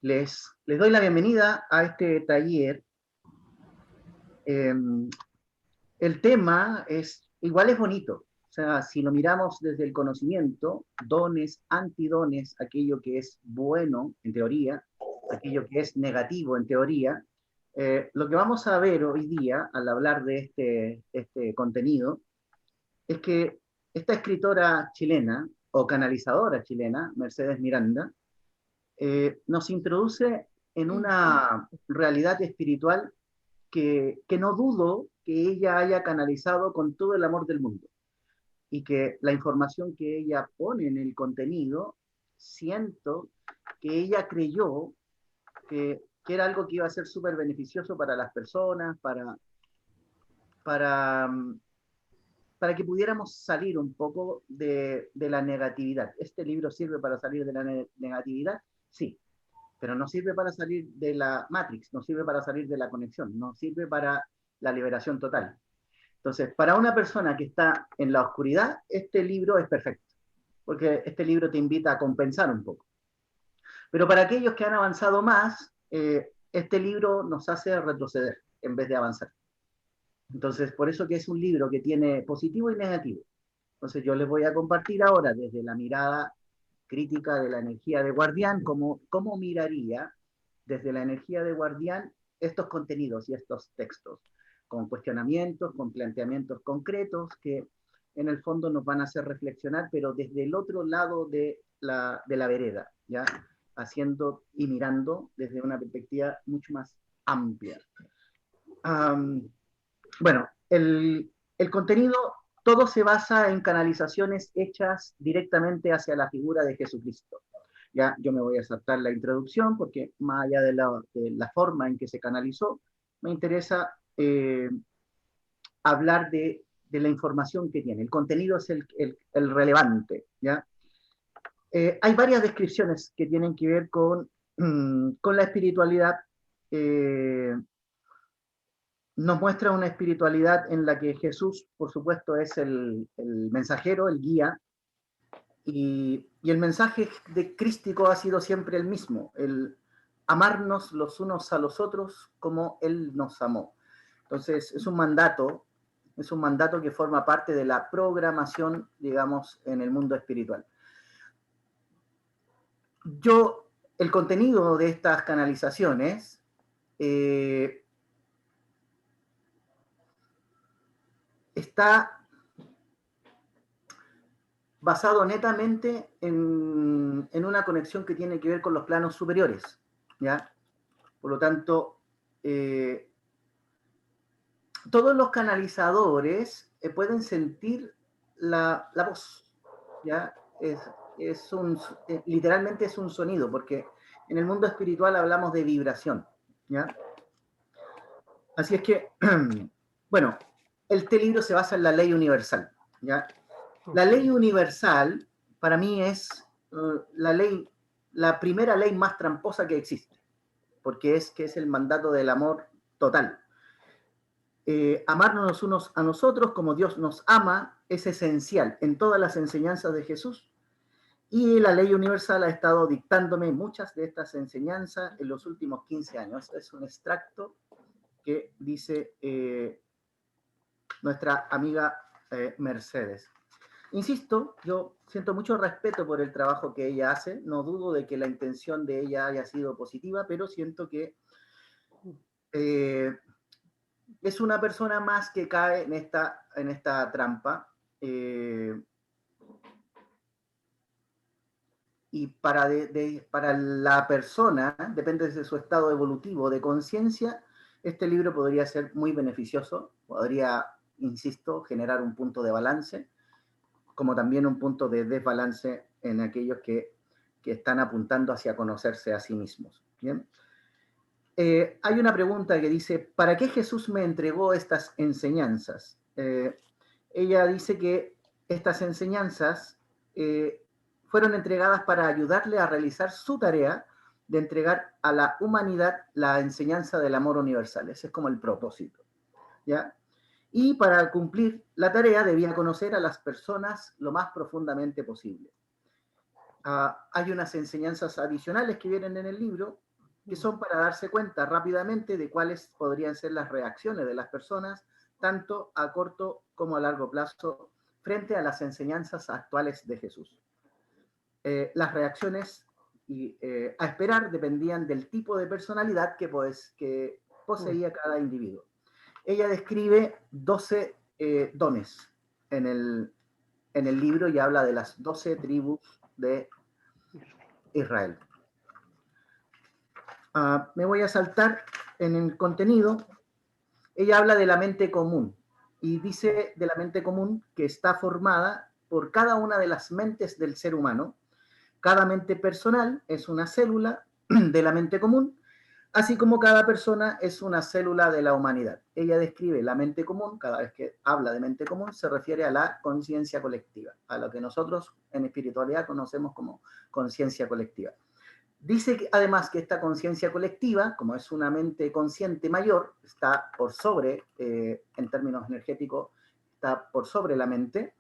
Les doy la bienvenida a este taller. El tema igual es bonito. O sea, si lo miramos desde el conocimiento, dones, antidones, aquello que es bueno en teoría, aquello que es negativo en teoría, lo que vamos a ver hoy día al hablar de este contenido es que esta escritora chilena o canalizadora chilena, Mercedes Miranda, nos introduce en una realidad espiritual que no dudo que ella haya canalizado con todo el amor del mundo y que la información que ella pone en el contenido, siento que ella creyó que era algo que iba a ser súper beneficioso para las personas, para, para que pudiéramos salir un poco de la negatividad. ¿Este libro sirve para salir de la negatividad? Sí, pero no sirve para salir de la Matrix, no sirve para salir de la conexión, no sirve para la liberación total. Entonces, para una persona que está en la oscuridad, este libro es perfecto, porque este libro te invita a compensar un poco. Pero para aquellos que han avanzado más, este libro nos hace retroceder en vez de avanzar. Entonces, por eso que es un libro que tiene positivo y negativo. Entonces, yo les voy a compartir ahora desde la mirada crítica de la energía de Guardián, cómo miraría desde la energía de Guardián estos contenidos y estos textos, con cuestionamientos, con planteamientos concretos que en el fondo nos van a hacer reflexionar, pero desde el otro lado de la vereda, ¿ya? Haciendo y mirando desde una perspectiva mucho más amplia. Bueno, el contenido, todo se basa en canalizaciones hechas directamente hacia la figura de Jesucristo. Ya, yo me voy a saltar la introducción porque más allá de la forma en que se canalizó, me interesa hablar de la información que tiene. El contenido es el relevante, ¿ya? Hay varias descripciones que tienen que ver con la espiritualidad. Nos muestra una espiritualidad en la que Jesús, por supuesto, es el mensajero, el guía, y el mensaje de crístico ha sido siempre el mismo, el amarnos los unos a los otros como Él nos amó. Entonces, es un mandato que forma parte de la programación, digamos, en el mundo espiritual. El contenido de estas canalizaciones está basado netamente en una conexión que tiene que ver con los planos superiores, ¿ya? Por lo tanto, todos los canalizadores pueden sentir la voz, ¿ya? Literalmente es un sonido, porque en el mundo espiritual hablamos de vibración, ¿ya? Así es que, bueno, este libro se basa en la ley universal, ¿ya? La ley universal, para mí, es la primera ley más tramposa que existe, porque es el mandato del amor total. Amarnos los unos a nosotros como Dios nos ama es esencial en todas las enseñanzas de Jesús, y la ley universal ha estado dictándome muchas de estas enseñanzas en los últimos 15 años. Es un extracto que dice nuestra amiga Mercedes. Insisto, yo siento mucho respeto por el trabajo que ella hace, no dudo de que la intención de ella haya sido positiva, pero siento que es una persona más que cae en esta trampa. Y para la persona, depende de su estado evolutivo de conciencia, este libro podría ser muy beneficioso, podría, insisto, generar un punto de balance, como también un punto de desbalance en aquellos que están apuntando hacia conocerse a sí mismos. ¿Bien? Hay una pregunta que dice, ¿para qué Jesús me entregó estas enseñanzas? Ella dice que estas enseñanzas fueron entregadas para ayudarle a realizar su tarea de entregar a la humanidad la enseñanza del amor universal. Ese es como el propósito, ¿ya? Y para cumplir la tarea debía conocer a las personas lo más profundamente posible. Hay unas enseñanzas adicionales que vienen en el libro, que son para darse cuenta rápidamente de cuáles podrían ser las reacciones de las personas, tanto a corto como a largo plazo, frente a las enseñanzas actuales de Jesús. Las reacciones a esperar dependían del tipo de personalidad que poseía cada individuo. Ella describe 12 dones en el libro y habla de las 12 tribus de Israel. Me voy a saltar en el contenido. Ella habla de la mente común y dice de la mente común que está formada por cada una de las mentes del ser humano. Cada mente personal es una célula de la mente común, así como cada persona es una célula de la humanidad. Ella describe la mente común, cada vez que habla de mente común, se refiere a la conciencia colectiva, a lo que nosotros en espiritualidad conocemos como conciencia colectiva. Dice que, además, que esta conciencia colectiva, como es una mente consciente mayor, está por sobre, en términos energéticos, está por sobre la mente,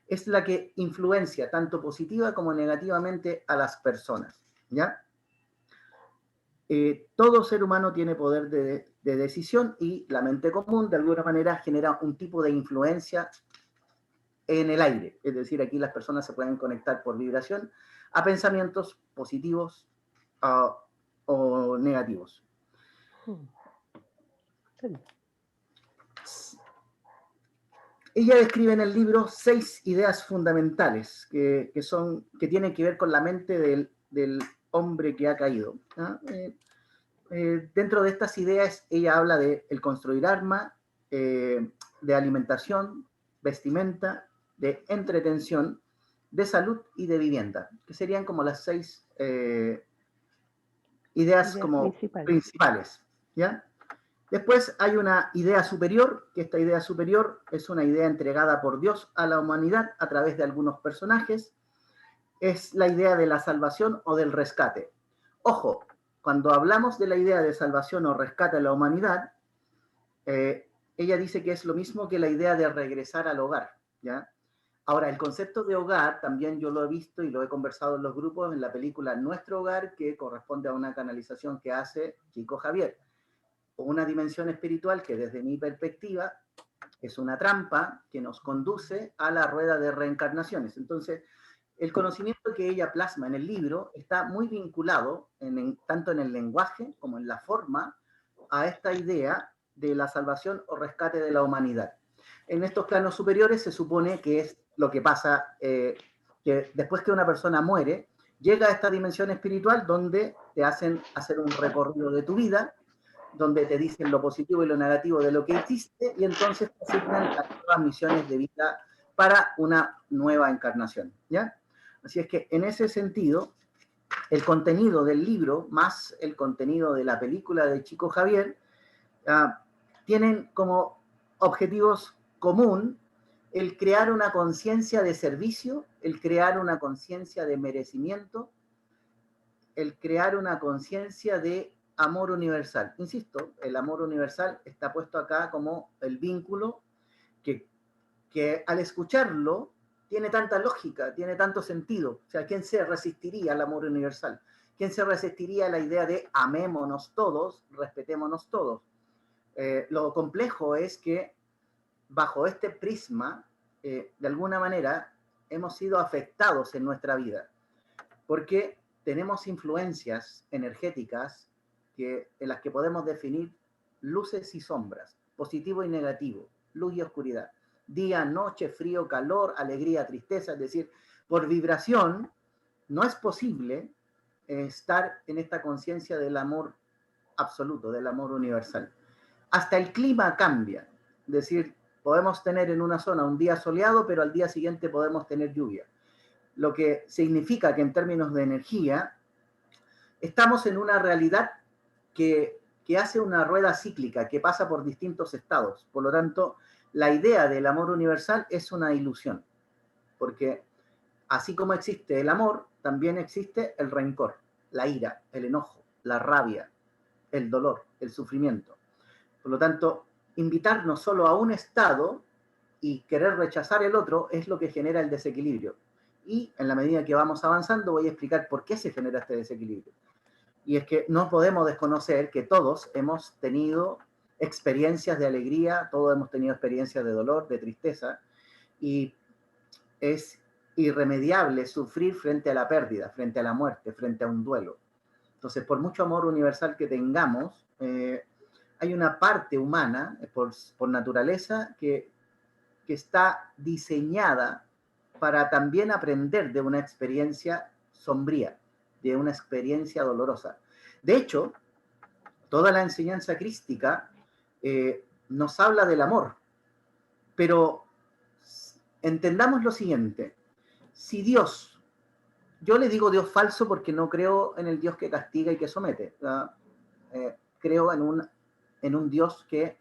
es la que influencia tanto positiva como negativamente a las personas, ¿ya? Todo ser humano tiene poder de decisión y la mente común, de alguna manera, genera un tipo de influencia en el aire. Es decir, aquí las personas se pueden conectar por vibración a pensamientos positivos o negativos. Ella describe en el libro 6 ideas fundamentales que tienen que ver con la mente del hombre que ha caído. Dentro de estas ideas, ella habla de el construir arma, de alimentación, vestimenta, de entretención, de salud y de vivienda, que serían como las 6 ideas como principales, ¿ya? Después hay una idea superior, que esta idea superior es una idea entregada por Dios a la humanidad a través de algunos personajes. Es la idea de la salvación o del rescate. Ojo, cuando hablamos de la idea de salvación o rescate a la humanidad, ella dice que es lo mismo que la idea de regresar al hogar, ¿ya? Ahora, el concepto de hogar también yo lo he visto y lo he conversado en los grupos en la película Nuestro Hogar, que corresponde a una canalización que hace Chico Javier. Una dimensión espiritual que desde mi perspectiva es una trampa que nos conduce a la rueda de reencarnaciones. Entonces, el conocimiento que ella plasma en el libro está muy vinculado, tanto en el lenguaje como en la forma, a esta idea de la salvación o rescate de la humanidad. En estos planos superiores se supone que es lo que pasa, que después que una persona muere, llega a esta dimensión espiritual donde te hacen hacer un recorrido de tu vida, donde te dicen lo positivo y lo negativo de lo que hiciste, y entonces te asignan las nuevas misiones de vida para una nueva encarnación, ¿ya? Así es que en ese sentido, el contenido del libro más el contenido de la película de Chico Javier tienen como objetivos común el crear una conciencia de servicio, el crear una conciencia de merecimiento, el crear una conciencia de amor universal. Insisto, el amor universal está puesto acá como el vínculo que al escucharlo tiene tanta lógica, tiene tanto sentido. O sea, ¿quién se resistiría al amor universal? ¿Quién se resistiría a la idea de amémonos todos, respetémonos todos? Lo complejo es que bajo este prisma, de alguna manera, hemos sido afectados en nuestra vida, porque tenemos influencias energéticas en las que podemos definir luces y sombras, positivo y negativo, luz y oscuridad, día, noche, frío, calor, alegría, tristeza. Es decir, por vibración no es posible estar en esta conciencia del amor absoluto, del amor universal. Hasta el clima cambia, es decir, podemos tener en una zona un día soleado, pero al día siguiente podemos tener lluvia, lo que significa que en términos de energía estamos en una realidad que hace una rueda cíclica, que pasa por distintos estados. Por lo tanto, la idea del amor universal es una ilusión, porque así como existe el amor, también existe el rencor, la ira, el enojo, la rabia, el dolor, el sufrimiento. Por lo tanto, invitarnos solo a un estado y querer rechazar el otro es lo que genera el desequilibrio. Y en la medida que vamos avanzando voy a explicar por qué se genera este desequilibrio. Y es que no podemos desconocer que todos hemos tenido experiencias de alegría, todos hemos tenido experiencias de dolor, de tristeza, y es irremediable sufrir frente a la pérdida, frente a la muerte, frente a un duelo. Entonces, por mucho amor universal que tengamos, hay una parte humana, por naturaleza, que está diseñada para también aprender de una experiencia sombría, de una experiencia dolorosa. De hecho, toda la enseñanza crística nos habla del amor, pero entendamos lo siguiente: si Dios, yo le digo Dios falso porque no creo en el Dios que castiga y que somete, creo en un Dios que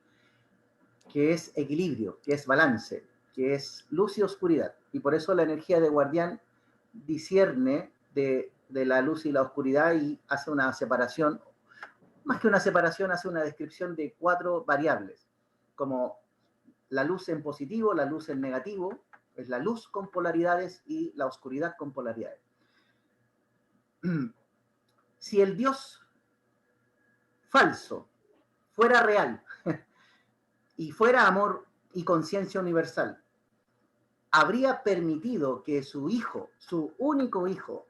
es equilibrio, que es balance, que es luz y oscuridad. Y por eso la energía de guardián discierne de la luz y la oscuridad y hace una separación, más que una separación, hace una descripción de 4 variables, como la luz en positivo, la luz en negativo, es la luz con polaridades y la oscuridad con polaridades. Si el Dios falso fuera real y fuera amor y conciencia universal, habría permitido que su hijo, su único hijo,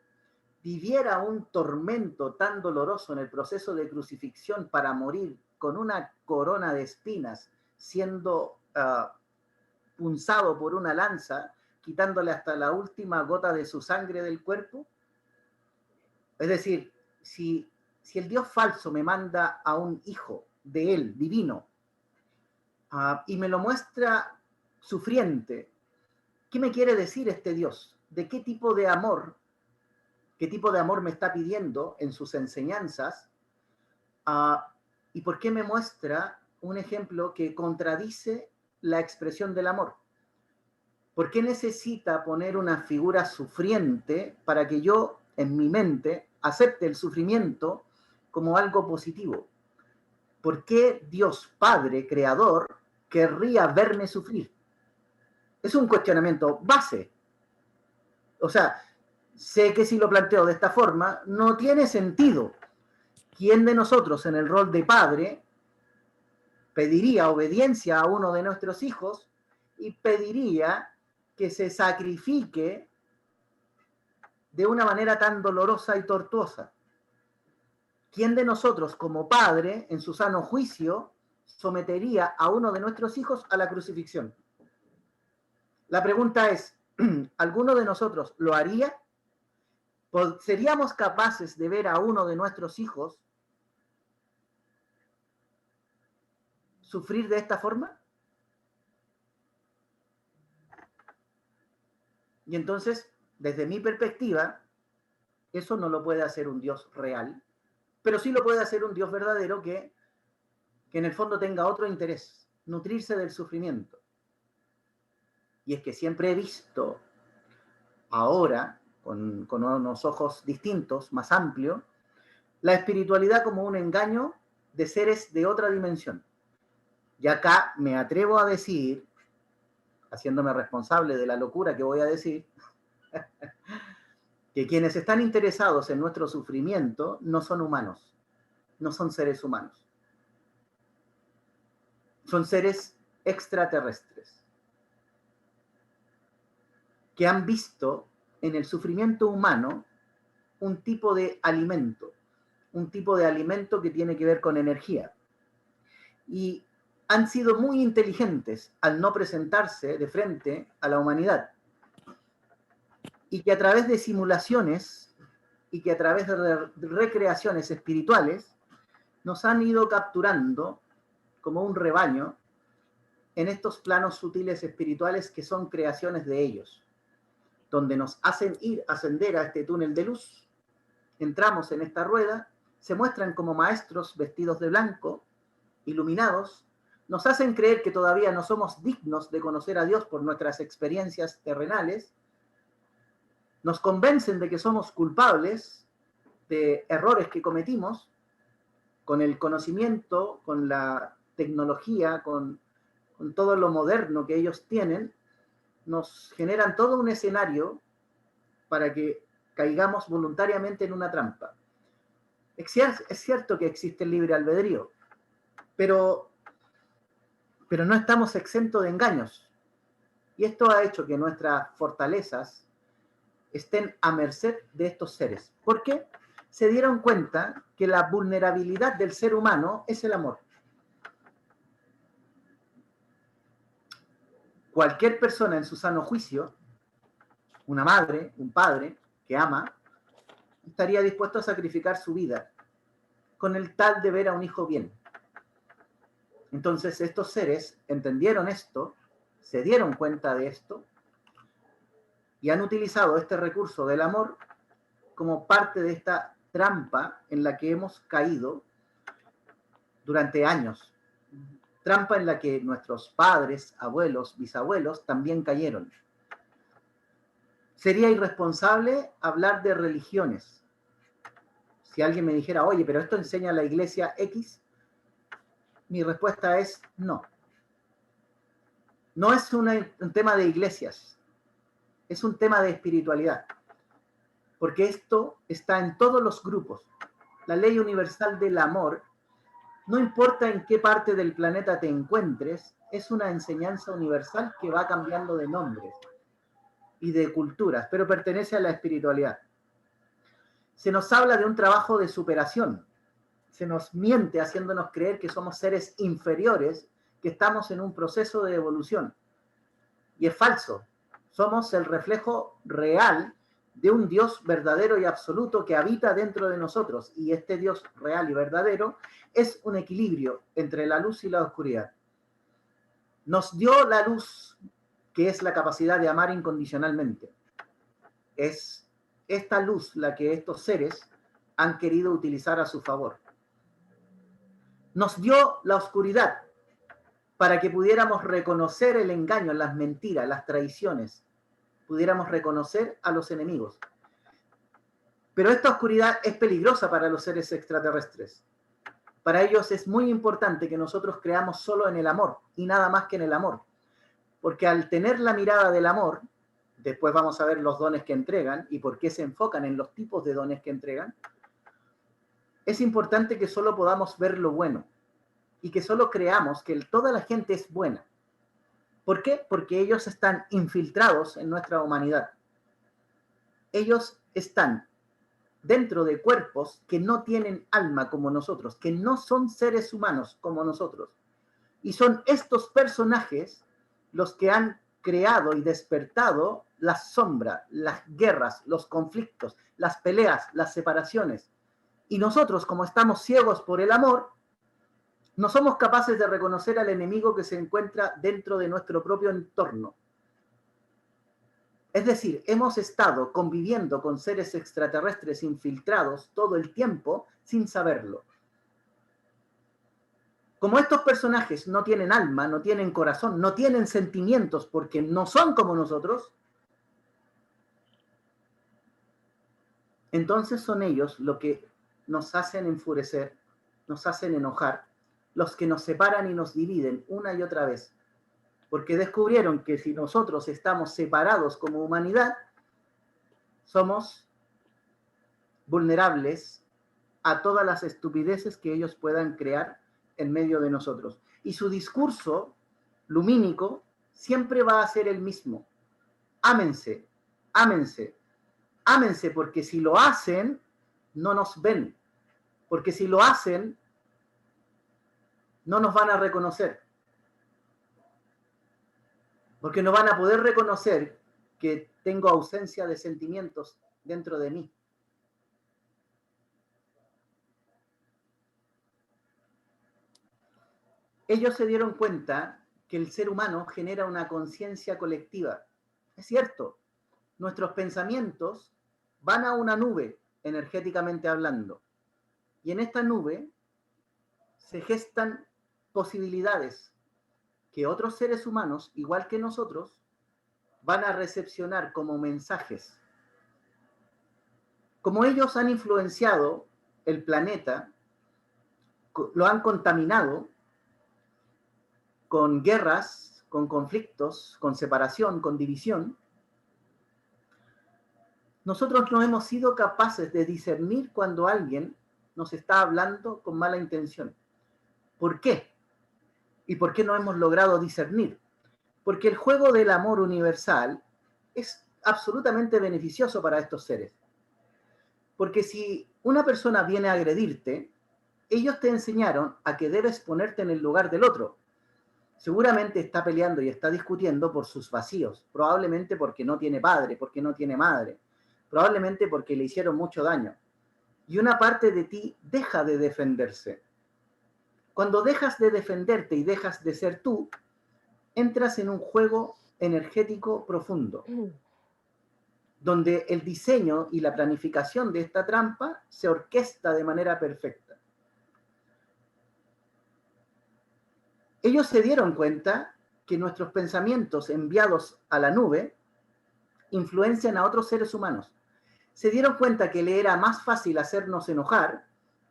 viviera un tormento tan doloroso en el proceso de crucifixión para morir con una corona de espinas, siendo punzado por una lanza, quitándole hasta la última gota de su sangre del cuerpo? Es decir, si el Dios falso me manda a un hijo de él, divino, y me lo muestra sufriente, ¿qué me quiere decir este Dios? ¿De qué tipo de amor me está pidiendo en sus enseñanzas? ¿Y por qué me muestra un ejemplo que contradice la expresión del amor? ¿Por qué necesita poner una figura sufriente para que yo, en mi mente, acepte el sufrimiento como algo positivo? ¿Por qué Dios Padre, Creador, querría verme sufrir? Es un cuestionamiento base. O sea, sé que si lo planteo de esta forma, no tiene sentido. ¿Quién de nosotros en el rol de padre pediría obediencia a uno de nuestros hijos y pediría que se sacrifique de una manera tan dolorosa y tortuosa? ¿Quién de nosotros como padre, en su sano juicio, sometería a uno de nuestros hijos a la crucifixión? La pregunta es, ¿alguno de nosotros lo haría? ¿Seríamos capaces de ver a uno de nuestros hijos sufrir de esta forma? Y entonces, desde mi perspectiva, eso no lo puede hacer un Dios real, pero sí lo puede hacer un Dios verdadero que en el fondo tenga otro interés, nutrirse del sufrimiento. Y es que siempre he visto ahora, con unos ojos distintos, más amplios, la espiritualidad como un engaño de seres de otra dimensión. Y acá me atrevo a decir, haciéndome responsable de la locura que voy a decir, que quienes están interesados en nuestro sufrimiento no son humanos, no son seres humanos. Son seres extraterrestres que han visto en el sufrimiento humano un tipo de alimento que tiene que ver con energía. Y han sido muy inteligentes al no presentarse de frente a la humanidad. Y que a través de simulaciones y que a través de recreaciones espirituales nos han ido capturando como un rebaño en estos planos sutiles espirituales que son creaciones de ellos, donde nos hacen ascender a este túnel de luz. Entramos en esta rueda, se muestran como maestros vestidos de blanco, iluminados, nos hacen creer que todavía no somos dignos de conocer a Dios por nuestras experiencias terrenales, nos convencen de que somos culpables de errores que cometimos, con el conocimiento, con la tecnología, con todo lo moderno que ellos tienen, nos generan todo un escenario para que caigamos voluntariamente en una trampa. Es cierto que existe el libre albedrío, pero no estamos exentos de engaños. Y esto ha hecho que nuestras fortalezas estén a merced de estos seres. ¿Por qué? Se dieron cuenta que la vulnerabilidad del ser humano es el amor. Cualquier persona en su sano juicio, una madre, un padre que ama, estaría dispuesto a sacrificar su vida con el tal de ver a un hijo bien. Entonces estos seres entendieron esto, se dieron cuenta de esto y han utilizado este recurso del amor como parte de esta trampa en la que hemos caído durante años. Trampa en la que nuestros padres, abuelos, bisabuelos también cayeron. Sería irresponsable hablar de religiones. Si alguien me dijera, oye, pero esto enseña la iglesia X, mi respuesta es no. No es un tema de iglesias, es un tema de espiritualidad. Porque esto está en todos los grupos. La ley universal del amor, no importa en qué parte del planeta te encuentres, es una enseñanza universal que va cambiando de nombres y de culturas, pero pertenece a la espiritualidad. Se nos habla de un trabajo de superación. Se nos miente haciéndonos creer que somos seres inferiores, que estamos en un proceso de evolución. Y es falso. Somos el reflejo real de un Dios verdadero y absoluto que habita dentro de nosotros. Y este Dios real y verdadero es un equilibrio entre la luz y la oscuridad. Nos dio la luz, que es la capacidad de amar incondicionalmente. Es esta luz la que estos seres han querido utilizar a su favor. Nos dio la oscuridad para que pudiéramos reconocer el engaño, las mentiras, las traiciones, pudiéramos reconocer a los enemigos. Pero esta oscuridad es peligrosa para los seres extraterrestres. Para ellos es muy importante que nosotros creamos solo en el amor y nada más que en el amor. Porque al tener la mirada del amor, después vamos a ver los dones que entregan y por qué se enfocan en los tipos de dones que entregan, es importante que solo podamos ver lo bueno y que solo creamos que toda la gente es buena. ¿Por qué? Porque ellos están infiltrados en nuestra humanidad. Ellos están dentro de cuerpos que no tienen alma como nosotros, que no son seres humanos como nosotros. Y son estos personajes los que han creado y despertado la sombra, las guerras, los conflictos, las peleas, las separaciones. Y nosotros, como estamos ciegos por el amor, no somos capaces de reconocer al enemigo que se encuentra dentro de nuestro propio entorno. Es decir, hemos estado conviviendo con seres extraterrestres infiltrados todo el tiempo sin saberlo. Como estos personajes no tienen alma, no tienen corazón, no tienen sentimientos porque no son como nosotros, entonces son ellos los que nos hacen enfurecer, nos hacen enojar, los que nos separan y nos dividen una y otra vez. Porque descubrieron que si nosotros estamos separados como humanidad, somos vulnerables a todas las estupideces que ellos puedan crear en medio de nosotros. Y su discurso lumínico siempre va a ser el mismo. Ámense, ámense, ámense, porque si lo hacen, no nos ven. Porque si lo hacen, no nos van a reconocer. Porque no van a poder reconocer que tengo ausencia de sentimientos dentro de mí. Ellos se dieron cuenta que el ser humano genera una conciencia colectiva. Es cierto, nuestros pensamientos van a una nube, energéticamente hablando, y en esta nube se gestan posibilidades que otros seres humanos, igual que nosotros, van a recepcionar como mensajes. Como ellos han influenciado el planeta, lo han contaminado con guerras, con conflictos, con separación, con división, nosotros no hemos sido capaces de discernir cuando alguien nos está hablando con mala intención. ¿Por qué? ¿Y por qué no hemos logrado discernir? Porque el juego del amor universal es absolutamente beneficioso para estos seres. Porque si una persona viene a agredirte, ellos te enseñaron a que debes ponerte en el lugar del otro. Seguramente está peleando y está discutiendo por sus vacíos, probablemente porque no tiene padre, porque no tiene madre, probablemente porque le hicieron mucho daño. Y una parte de ti deja de defenderse. Cuando dejas de defenderte y dejas de ser tú, entras en un juego energético profundo, donde el diseño y la planificación de esta trampa se orquesta de manera perfecta. Ellos se dieron cuenta que nuestros pensamientos enviados a la nube influencian a otros seres humanos. Se dieron cuenta que le era más fácil hacernos enojar,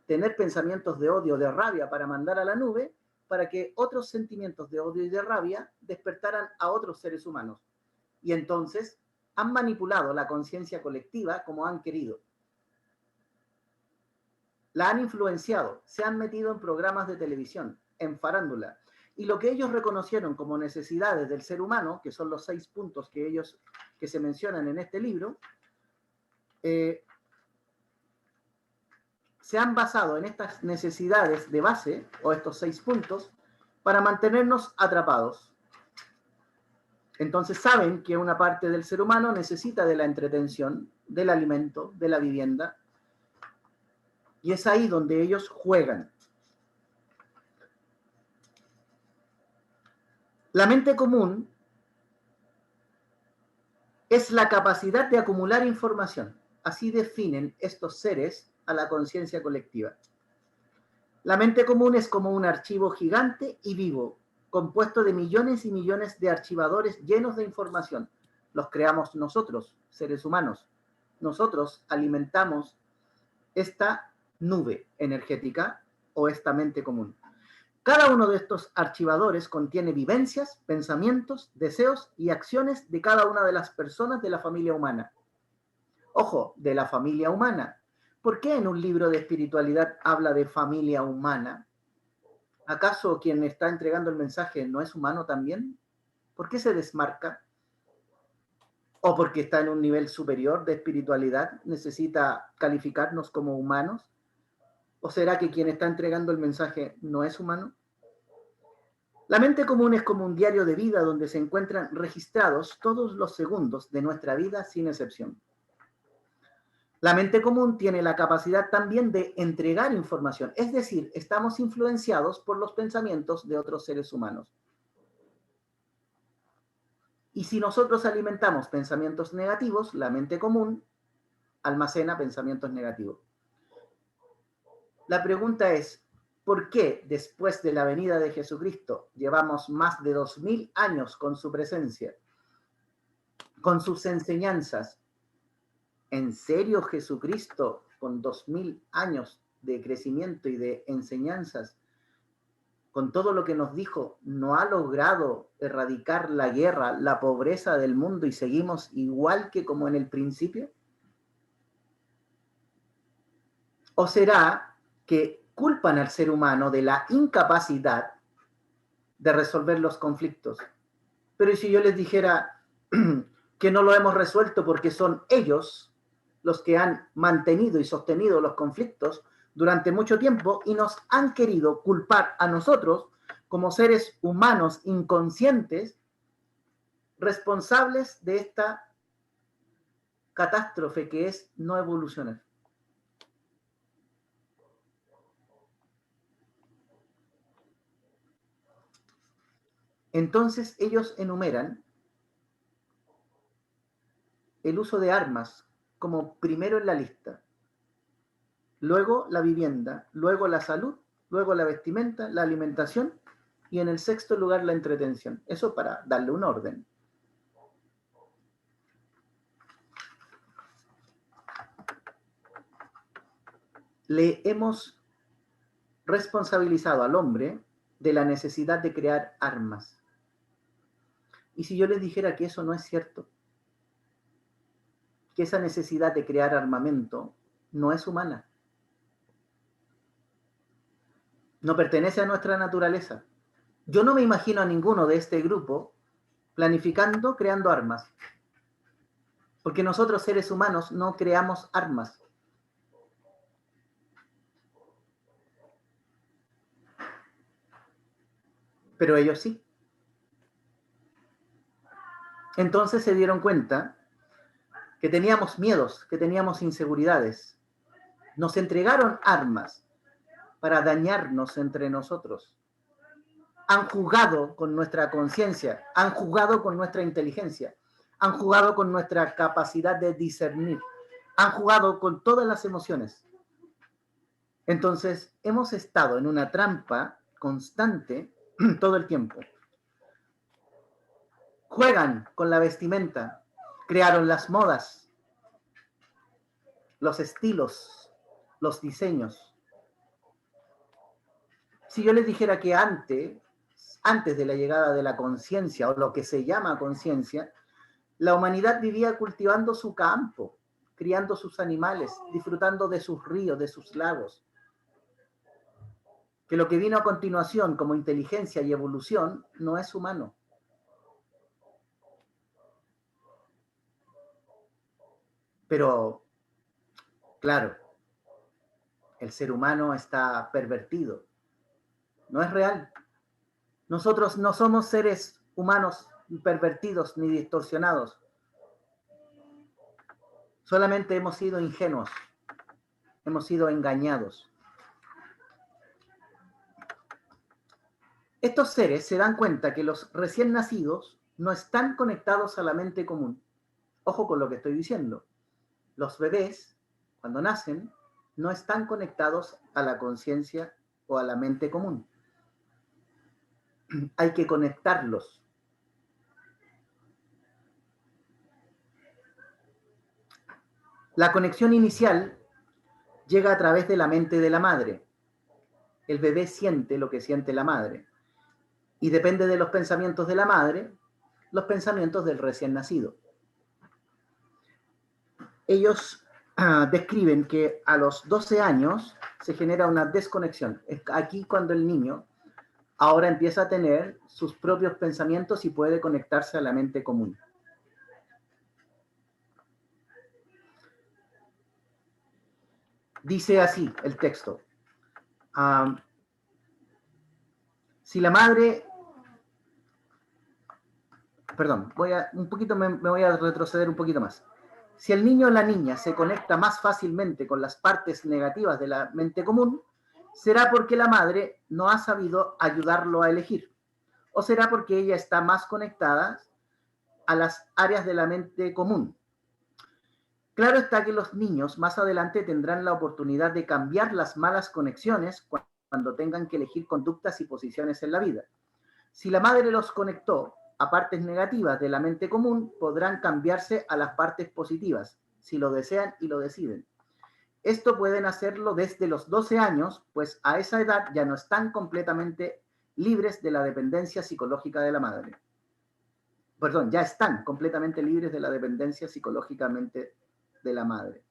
tener pensamientos de odio, de rabia para mandar a la nube, para que otros sentimientos de odio y de rabia despertaran a otros seres humanos. Y entonces han manipulado la conciencia colectiva como han querido. La han influenciado, se han metido en programas de televisión, en farándula. Y lo que ellos reconocieron como necesidades del ser humano, que son los 6 puntos que se mencionan en este libro, se han basado en estas necesidades de base, o estos 6 puntos, para mantenernos atrapados. Entonces saben que una parte del ser humano necesita de la entretención, del alimento, de la vivienda, y es ahí donde ellos juegan. La mente común es la capacidad de acumular información. Así definen estos seres a la conciencia colectiva. La mente común es como un archivo gigante y vivo, compuesto de millones y millones de archivadores llenos de información. Los creamos nosotros, seres humanos. Nosotros alimentamos esta nube energética o esta mente común. Cada uno de estos archivadores contiene vivencias, pensamientos, deseos y acciones de cada una de las personas de la familia humana. Ojo, de la familia humana. ¿Por qué en un libro de espiritualidad habla de familia humana? ¿Acaso quien está entregando el mensaje no es humano también? ¿Por qué se desmarca? ¿O porque está en un nivel superior de espiritualidad necesita calificarnos como humanos? ¿O será que quien está entregando el mensaje no es humano? La mente común es como un diario de vida donde se encuentran registrados todos los segundos de nuestra vida sin excepción. La mente común tiene la capacidad también de entregar información, es decir, estamos influenciados por los pensamientos de otros seres humanos. Y si nosotros alimentamos pensamientos negativos, la mente común almacena pensamientos negativos. La pregunta es, ¿por qué después de la venida de Jesucristo llevamos más de 2000 años con su presencia, con sus enseñanzas? ¿En serio Jesucristo, con 2000 años de crecimiento y de enseñanzas, con todo lo que nos dijo, no ha logrado erradicar la guerra, la pobreza del mundo y seguimos igual que como en el principio? ¿O será que culpan al ser humano de la incapacidad de resolver los conflictos? Pero ¿y si yo les dijera que no lo hemos resuelto porque son ellos los que han mantenido y sostenido los conflictos durante mucho tiempo y nos han querido culpar a nosotros como seres humanos inconscientes responsables de esta catástrofe que es no evolucionar? Entonces ellos enumeran el uso de armas como primero en la lista, luego la vivienda, luego la salud, luego la vestimenta, la alimentación y en el sexto lugar la entretención. Eso para darle un orden. Le hemos responsabilizado al hombre de la necesidad de crear armas. Y si yo les dijera que eso no es cierto, que esa necesidad de crear armamento no es humana, no pertenece a nuestra naturaleza. Yo no me imagino a ninguno de este grupo planificando, creando armas. Porque nosotros seres humanos no creamos armas. Pero ellos sí. Entonces se dieron cuenta que teníamos miedos, que teníamos inseguridades. Nos entregaron armas para dañarnos entre nosotros. Han jugado con nuestra conciencia, han jugado con nuestra inteligencia, han jugado con nuestra capacidad de discernir, han jugado con todas las emociones. Entonces, hemos estado en una trampa constante todo el tiempo. Juegan con la vestimenta, crearon las modas, los estilos, los diseños. Si yo les dijera que antes de la llegada de la conciencia, o lo que se llama conciencia, la humanidad vivía cultivando su campo, criando sus animales, disfrutando de sus ríos, de sus lagos. Que lo que vino a continuación como inteligencia y evolución no es humano. Pero, claro, el ser humano está pervertido. No es real. Nosotros no somos seres humanos pervertidos ni distorsionados. Solamente hemos sido ingenuos. Hemos sido engañados. Estos seres se dan cuenta que los recién nacidos no están conectados a la mente común. Ojo con lo que estoy diciendo. Los bebés, cuando nacen, no están conectados a la conciencia o a la mente común. Hay que conectarlos. La conexión inicial llega a través de la mente de la madre. El bebé siente lo que siente la madre. Y depende de los pensamientos de la madre, los pensamientos del recién nacido. Ellos describen que a los 12 años se genera una desconexión. Es aquí cuando el niño ahora empieza a tener sus propios pensamientos y puede conectarse a la mente común. Dice así el texto. Si la madre... Perdón, me voy a retroceder un poquito más. Si el niño o la niña se conecta más fácilmente con las partes negativas de la mente común, será porque la madre no ha sabido ayudarlo a elegir, o será porque ella está más conectada a las áreas de la mente común. Claro está que los niños más adelante tendrán la oportunidad de cambiar las malas conexiones cuando tengan que elegir conductas y posiciones en la vida. Si la madre los conectó a partes negativas de la mente común, podrán cambiarse a las partes positivas, si lo desean y lo deciden. Esto pueden hacerlo desde los 12 años, pues a esa edad ya no están completamente libres de la dependencia psicológica de la madre. Perdón, ya están completamente libres de la dependencia psicológicamente de la madre.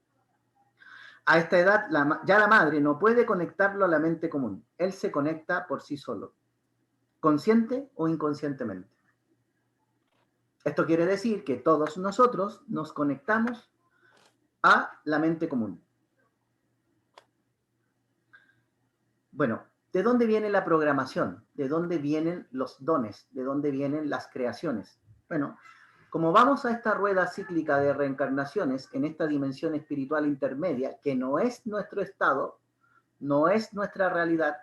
A esta edad ya la madre no puede conectarlo a la mente común. Él se conecta por sí solo, consciente o inconscientemente. Esto quiere decir que todos nosotros nos conectamos a la mente común. Bueno, ¿de dónde viene la programación? ¿De dónde vienen los dones? ¿De dónde vienen las creaciones? Bueno, como vamos a esta rueda cíclica de reencarnaciones en esta dimensión espiritual intermedia, que no es nuestro estado, no es nuestra realidad,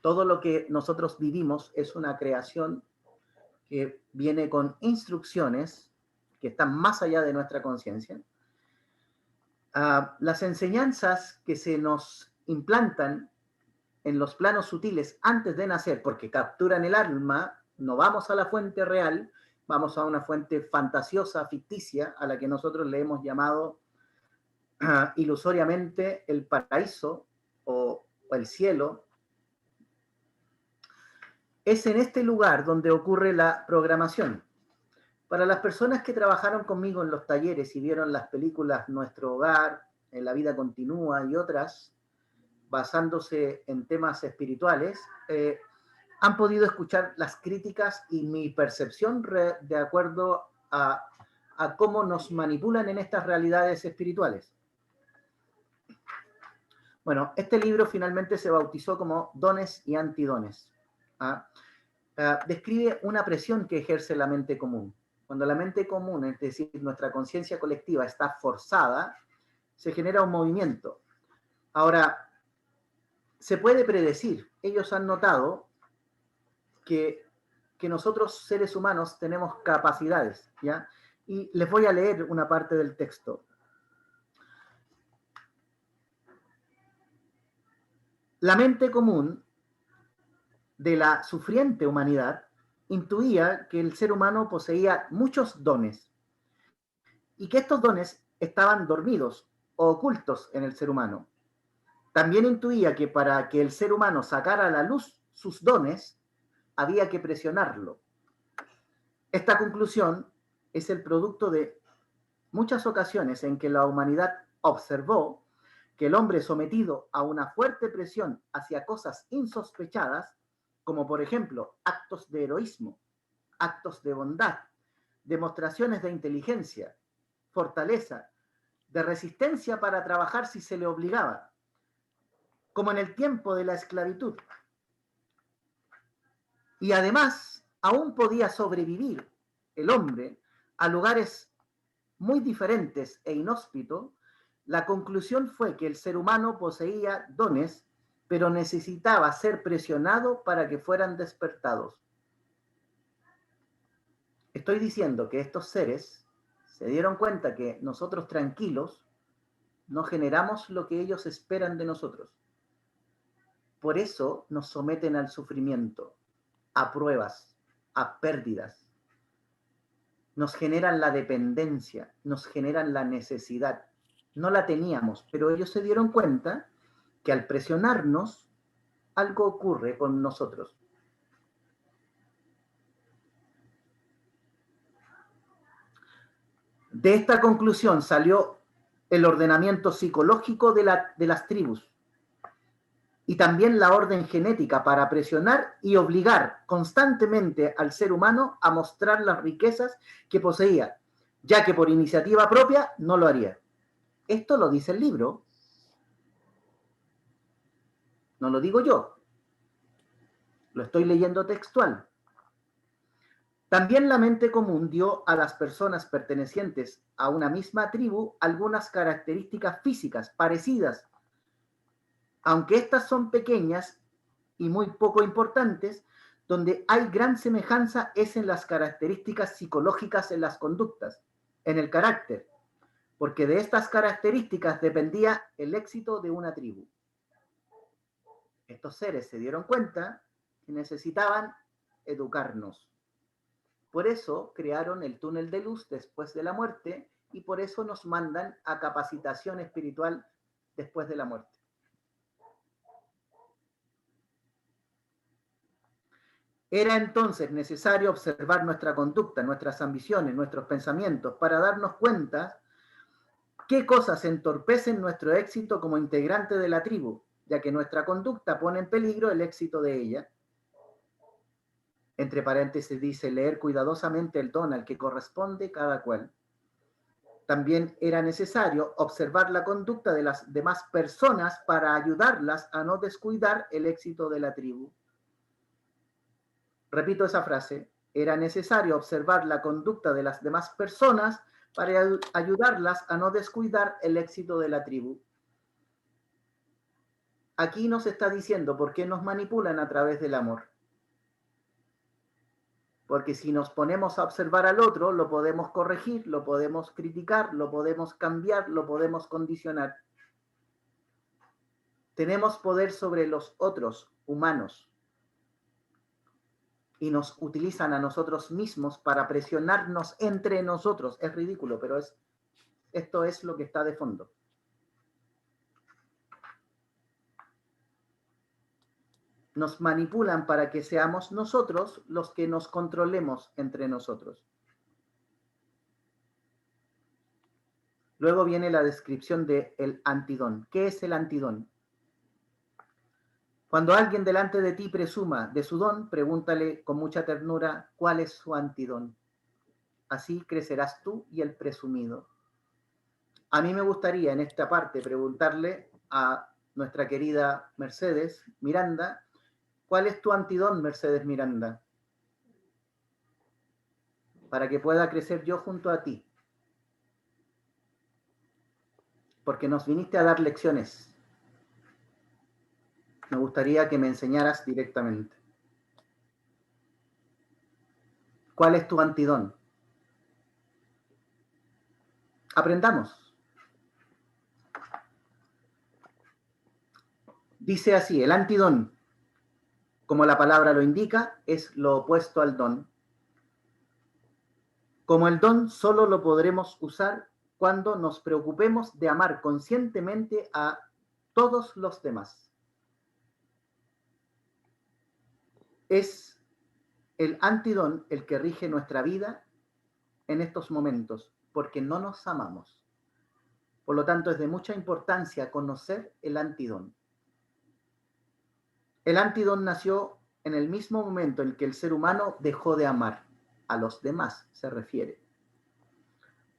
todo lo que nosotros vivimos es una creación que viene con instrucciones que están más allá de nuestra conciencia. Las enseñanzas que se nos implantan en los planos sutiles antes de nacer, porque capturan el alma, no vamos a la fuente real, vamos a una fuente fantasiosa, ficticia, a la que nosotros le hemos llamado ilusoriamente el paraíso o el cielo. Es en este lugar donde ocurre la programación. Para las personas que trabajaron conmigo en los talleres y vieron las películas Nuestro Hogar, En la Vida Continúa y otras, basándose en temas espirituales, han podido escuchar las críticas y mi percepción de acuerdo a cómo nos manipulan en estas realidades espirituales. Bueno, este libro finalmente se bautizó como Dones y Antidones. Describe una presión que ejerce la mente común. Cuando la mente común, es decir, nuestra conciencia colectiva, está forzada, se genera un movimiento. Ahora, se puede predecir. Ellos han notado que nosotros, seres humanos, tenemos capacidades, ¿ya? Y les voy a leer una parte del texto. La mente común de la sufriente humanidad intuía que el ser humano poseía muchos dones y que estos dones estaban dormidos o ocultos en el ser humano. También intuía que para que el ser humano sacara a la luz sus dones, había que presionarlo. Esta conclusión es el producto de muchas ocasiones en que la humanidad observó que el hombre sometido a una fuerte presión hacia cosas insospechadas, como por ejemplo actos de heroísmo, actos de bondad, demostraciones de inteligencia, fortaleza, de resistencia para trabajar si se le obligaba, como en el tiempo de la esclavitud. Y además, aún podía sobrevivir el hombre a lugares muy diferentes e inhóspitos. La conclusión fue que el ser humano poseía dones, pero necesitaba ser presionado para que fueran despertados. Estoy diciendo que estos seres se dieron cuenta que nosotros tranquilos no generamos lo que ellos esperan de nosotros. Por eso nos someten al sufrimiento, a pruebas, a pérdidas. Nos generan la dependencia, nos generan la necesidad. No la teníamos, pero ellos se dieron cuenta que al presionarnos, algo ocurre con nosotros. De esta conclusión salió el ordenamiento psicológico de las tribus y también la orden genética para presionar y obligar constantemente al ser humano a mostrar las riquezas que poseía, ya que por iniciativa propia no lo haría. Esto lo dice el libro, no lo digo yo, lo estoy leyendo textual. También la mente común dio a las personas pertenecientes a una misma tribu algunas características físicas parecidas, aunque estas son pequeñas y muy poco importantes. Donde hay gran semejanza es en las características psicológicas, en las conductas, en el carácter, porque de estas características dependía el éxito de una tribu. Estos seres se dieron cuenta que necesitaban educarnos. Por eso crearon el túnel de luz después de la muerte y por eso nos mandan a capacitación espiritual después de la muerte. Era entonces necesario observar nuestra conducta, nuestras ambiciones, nuestros pensamientos, para darnos cuenta qué cosas entorpecen nuestro éxito como integrante de la tribu, ya que nuestra conducta pone en peligro el éxito de ella. Entre paréntesis dice, leer cuidadosamente el don al que corresponde cada cual. También era necesario observar la conducta de las demás personas para ayudarlas a no descuidar el éxito de la tribu. Repito esa frase, era necesario observar la conducta de las demás personas para ayudarlas a no descuidar el éxito de la tribu. Aquí nos está diciendo por qué nos manipulan a través del amor. Porque si nos ponemos a observar al otro, lo podemos corregir, lo podemos criticar, lo podemos cambiar, lo podemos condicionar. Tenemos poder sobre los otros humanos y nos utilizan a nosotros mismos para presionarnos entre nosotros. Es ridículo, pero esto es lo que está de fondo. Nos manipulan para que seamos nosotros los que nos controlemos entre nosotros. Luego viene la descripción del antidón. ¿Qué es el antidón? Cuando alguien delante de ti presuma de su don, pregúntale con mucha ternura cuál es su antidón. Así crecerás tú y el presumido. A mí me gustaría en esta parte preguntarle a nuestra querida Mercedes Miranda, ¿cuál es tu antidón, Mercedes Miranda? Para que pueda crecer yo junto a ti. Porque nos viniste a dar lecciones. Me gustaría que me enseñaras directamente. ¿Cuál es tu antidón? Aprendamos. Dice así, el antidón, como la palabra lo indica, es lo opuesto al don. Como el don solo lo podremos usar cuando nos preocupemos de amar conscientemente a todos los demás. Es el antidón el que rige nuestra vida en estos momentos, porque no nos amamos. Por lo tanto, es de mucha importancia conocer el antidón. El antidón nació en el mismo momento en que el ser humano dejó de amar a los demás, se refiere.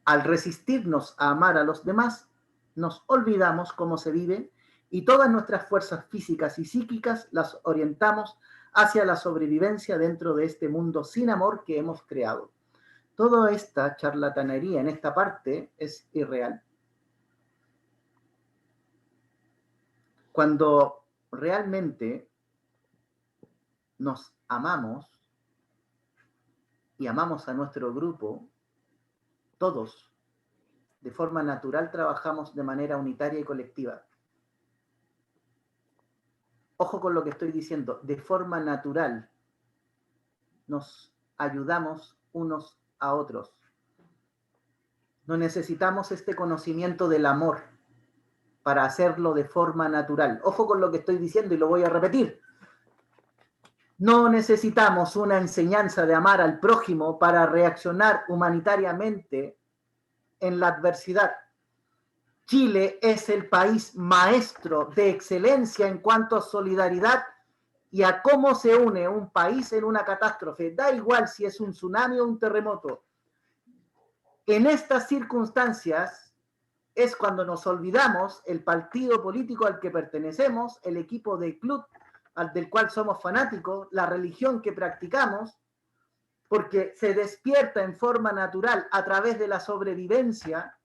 Al resistirnos a amar a los demás, nos olvidamos cómo se vive y todas nuestras fuerzas físicas y psíquicas las orientamos hacia la sobrevivencia dentro de este mundo sin amor que hemos creado. Toda esta charlatanería en esta parte es irreal. Cuando realmente nos amamos y amamos a nuestro grupo, todos, de forma natural, trabajamos de manera unitaria y colectiva. Ojo con lo que estoy diciendo, de forma natural nos ayudamos unos a otros. No necesitamos este conocimiento del amor para hacerlo de forma natural. Ojo con lo que estoy diciendo y lo voy a repetir. No necesitamos una enseñanza de amar al prójimo para reaccionar humanitariamente en la adversidad. Chile es el país maestro de excelencia en cuanto a solidaridad y a cómo se une un país en una catástrofe. Da igual si es un tsunami o un terremoto. En estas circunstancias es cuando nos olvidamos el partido político al que pertenecemos, el equipo de club del cual somos fanáticos, la religión que practicamos, porque se despierta en forma natural a través de la sobrevivencia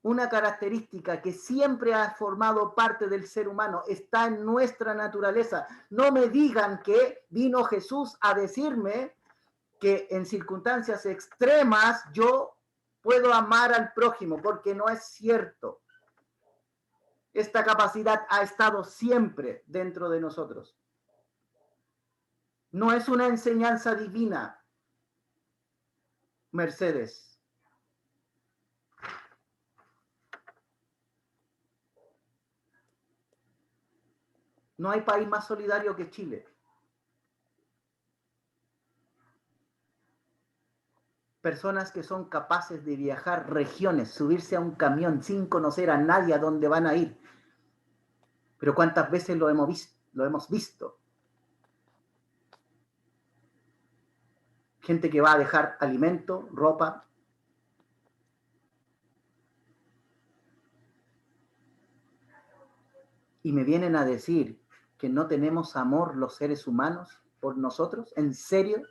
una característica que siempre ha formado parte del ser humano, está en nuestra naturaleza. No me digan que vino Jesús a decirme que en circunstancias extremas yo puedo amar al prójimo, porque no es cierto. Esta capacidad ha estado siempre dentro de nosotros. No es una enseñanza divina, Mercedes. No hay país más solidario que Chile. Personas que son capaces de viajar regiones, subirse a un camión sin conocer a nadie a dónde van a ir. Pero ¿cuántas veces lo hemos visto? Gente que va a dejar alimento, ropa. Y me vienen a decir que no tenemos amor los seres humanos por nosotros. ¿En serio?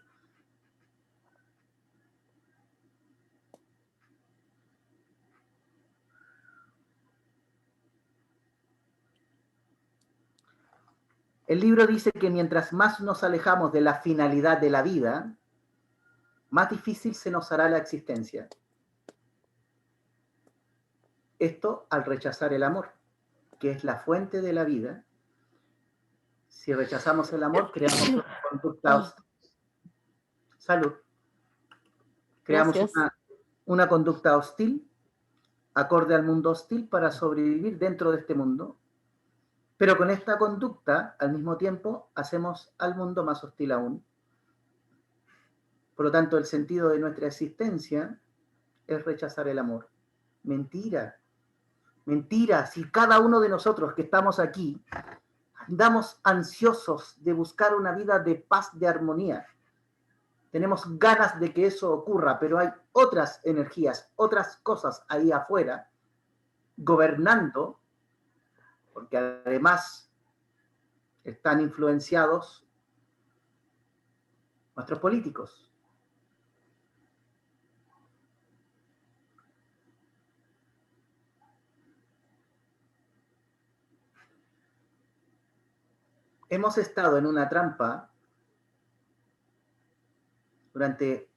El libro dice que mientras más nos alejamos de la finalidad de la vida, más difícil se nos hará la existencia. Esto al rechazar el amor, que es la fuente de la vida. Si rechazamos el amor, creamos una conducta hostil. Salud. Creamos una conducta hostil, acorde al mundo hostil, para sobrevivir dentro de este mundo. Pero con esta conducta, al mismo tiempo, hacemos al mundo más hostil aún. Por lo tanto, el sentido de nuestra existencia es rechazar el amor. Mentira. Mentira. Si cada uno de nosotros que estamos aquí andamos ansiosos de buscar una vida de paz, de armonía. Tenemos ganas de que eso ocurra, pero hay otras energías, otras cosas ahí afuera, gobernando, porque además están influenciados nuestros políticos. Hemos estado en una trampa durante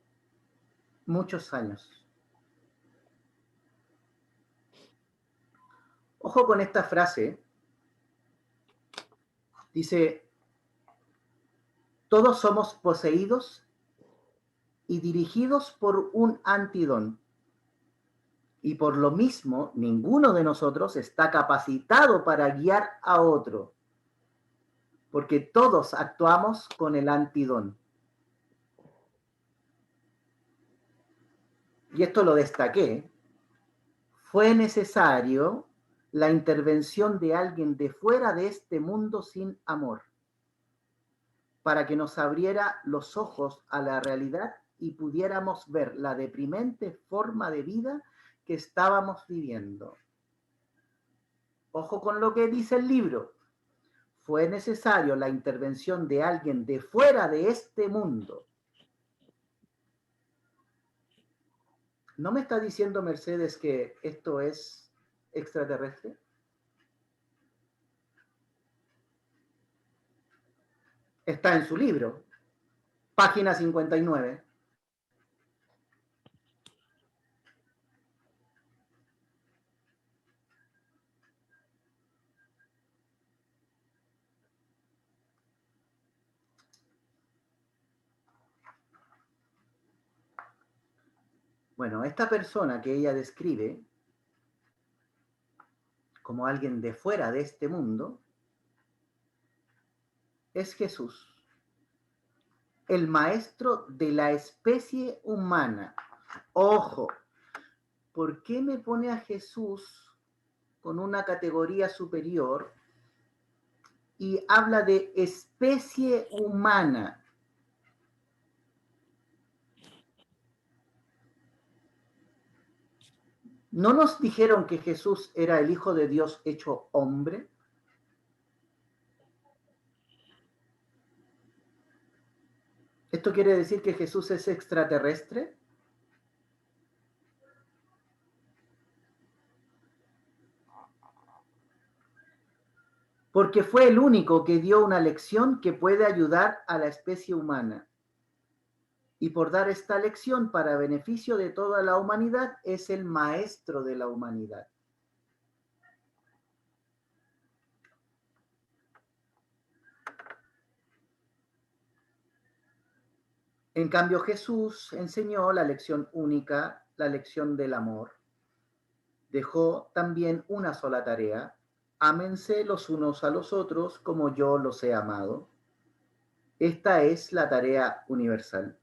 muchos años. Ojo con esta frase. Dice, todos somos poseídos y dirigidos por un antidón. Y por lo mismo, ninguno de nosotros está capacitado para guiar a otro, porque todos actuamos con el antidón. Y esto lo destaqué. Fue necesario la intervención de alguien de fuera de este mundo sin amor, para que nos abriera los ojos a la realidad y pudiéramos ver la deprimente forma de vida que estábamos viviendo. Ojo con lo que dice el libro. Fue necesario la intervención de alguien de fuera de este mundo. ¿No me está diciendo Mercedes que esto es extraterrestre? Está en su libro, página 59. Bueno, esta persona que ella describe como alguien de fuera de este mundo es Jesús, el maestro de la especie humana. Ojo, ¿por qué me pone a Jesús con una categoría superior y habla de especie humana? ¿No nos dijeron que Jesús era el Hijo de Dios hecho hombre? ¿Esto quiere decir que Jesús es extraterrestre? Porque fue el único que dio una lección que puede ayudar a la especie humana. Y por dar esta lección para beneficio de toda la humanidad, es el maestro de la humanidad. En cambio, Jesús enseñó la lección única, la lección del amor. Dejó también una sola tarea: ámense los unos a los otros como yo los he amado. Esta es la tarea universal.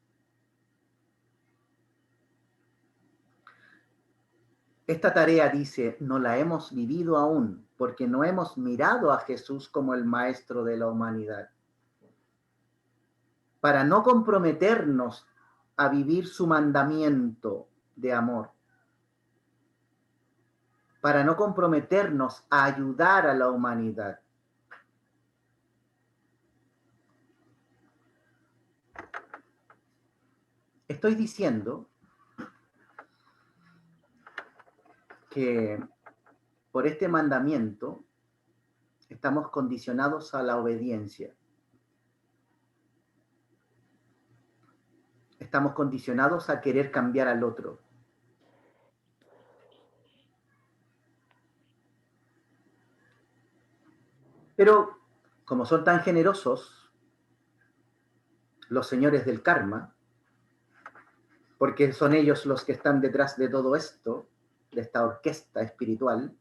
Esta tarea, dice, no la hemos vivido aún, porque no hemos mirado a Jesús como el maestro de la humanidad. Para no comprometernos a vivir su mandamiento de amor, para no comprometernos a ayudar a la humanidad. Estoy diciendo que por este mandamiento estamos condicionados a la obediencia. Estamos condicionados a querer cambiar al otro. Pero como son tan generosos los señores del karma, porque son ellos los que están detrás de todo esto, de esta orquesta espiritual,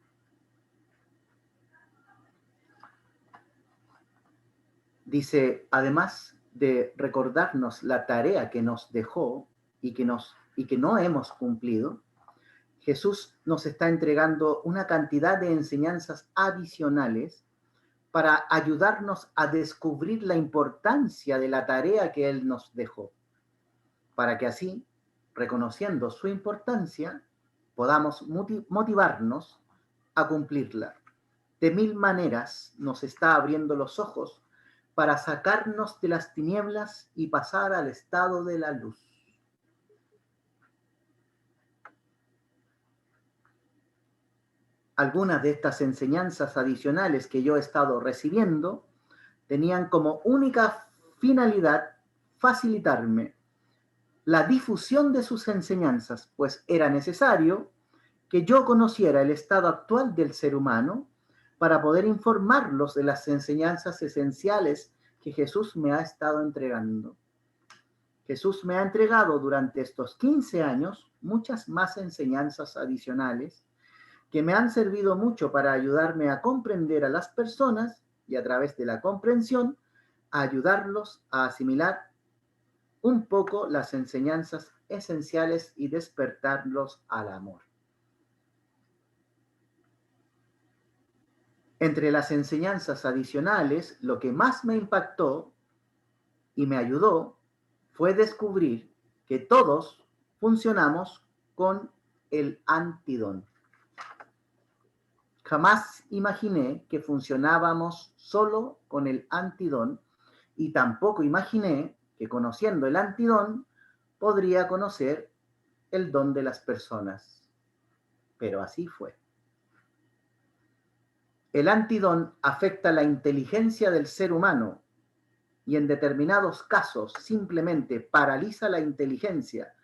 dice, además de recordarnos la tarea que nos dejó y que no hemos cumplido, Jesús nos está entregando una cantidad de enseñanzas adicionales para ayudarnos a descubrir la importancia de la tarea que Él nos dejó, para que así, reconociendo su importancia, podamos motivarnos a cumplirla. De mil maneras nos está abriendo los ojos para sacarnos de las tinieblas y pasar al estado de la luz. Algunas de estas enseñanzas adicionales que yo he estado recibiendo tenían como única finalidad facilitarme la difusión de sus enseñanzas, pues era necesario que yo conociera el estado actual del ser humano para poder informarlos de las enseñanzas esenciales que Jesús me ha estado entregando. Jesús me ha entregado durante estos 15 años muchas más enseñanzas adicionales que me han servido mucho para ayudarme a comprender a las personas y a través de la comprensión a ayudarlos a asimilar un poco las enseñanzas esenciales y despertarlos al amor. Entre las enseñanzas adicionales, lo que más me impactó y me ayudó fue descubrir que todos funcionamos con el antidón. Jamás imaginé que funcionábamos solo con el antidón y tampoco imaginé que conociendo el antidón podría conocer el don de las personas. Pero así fue. El antidón afecta la inteligencia del ser humano y en determinados casos simplemente paraliza la inteligencia,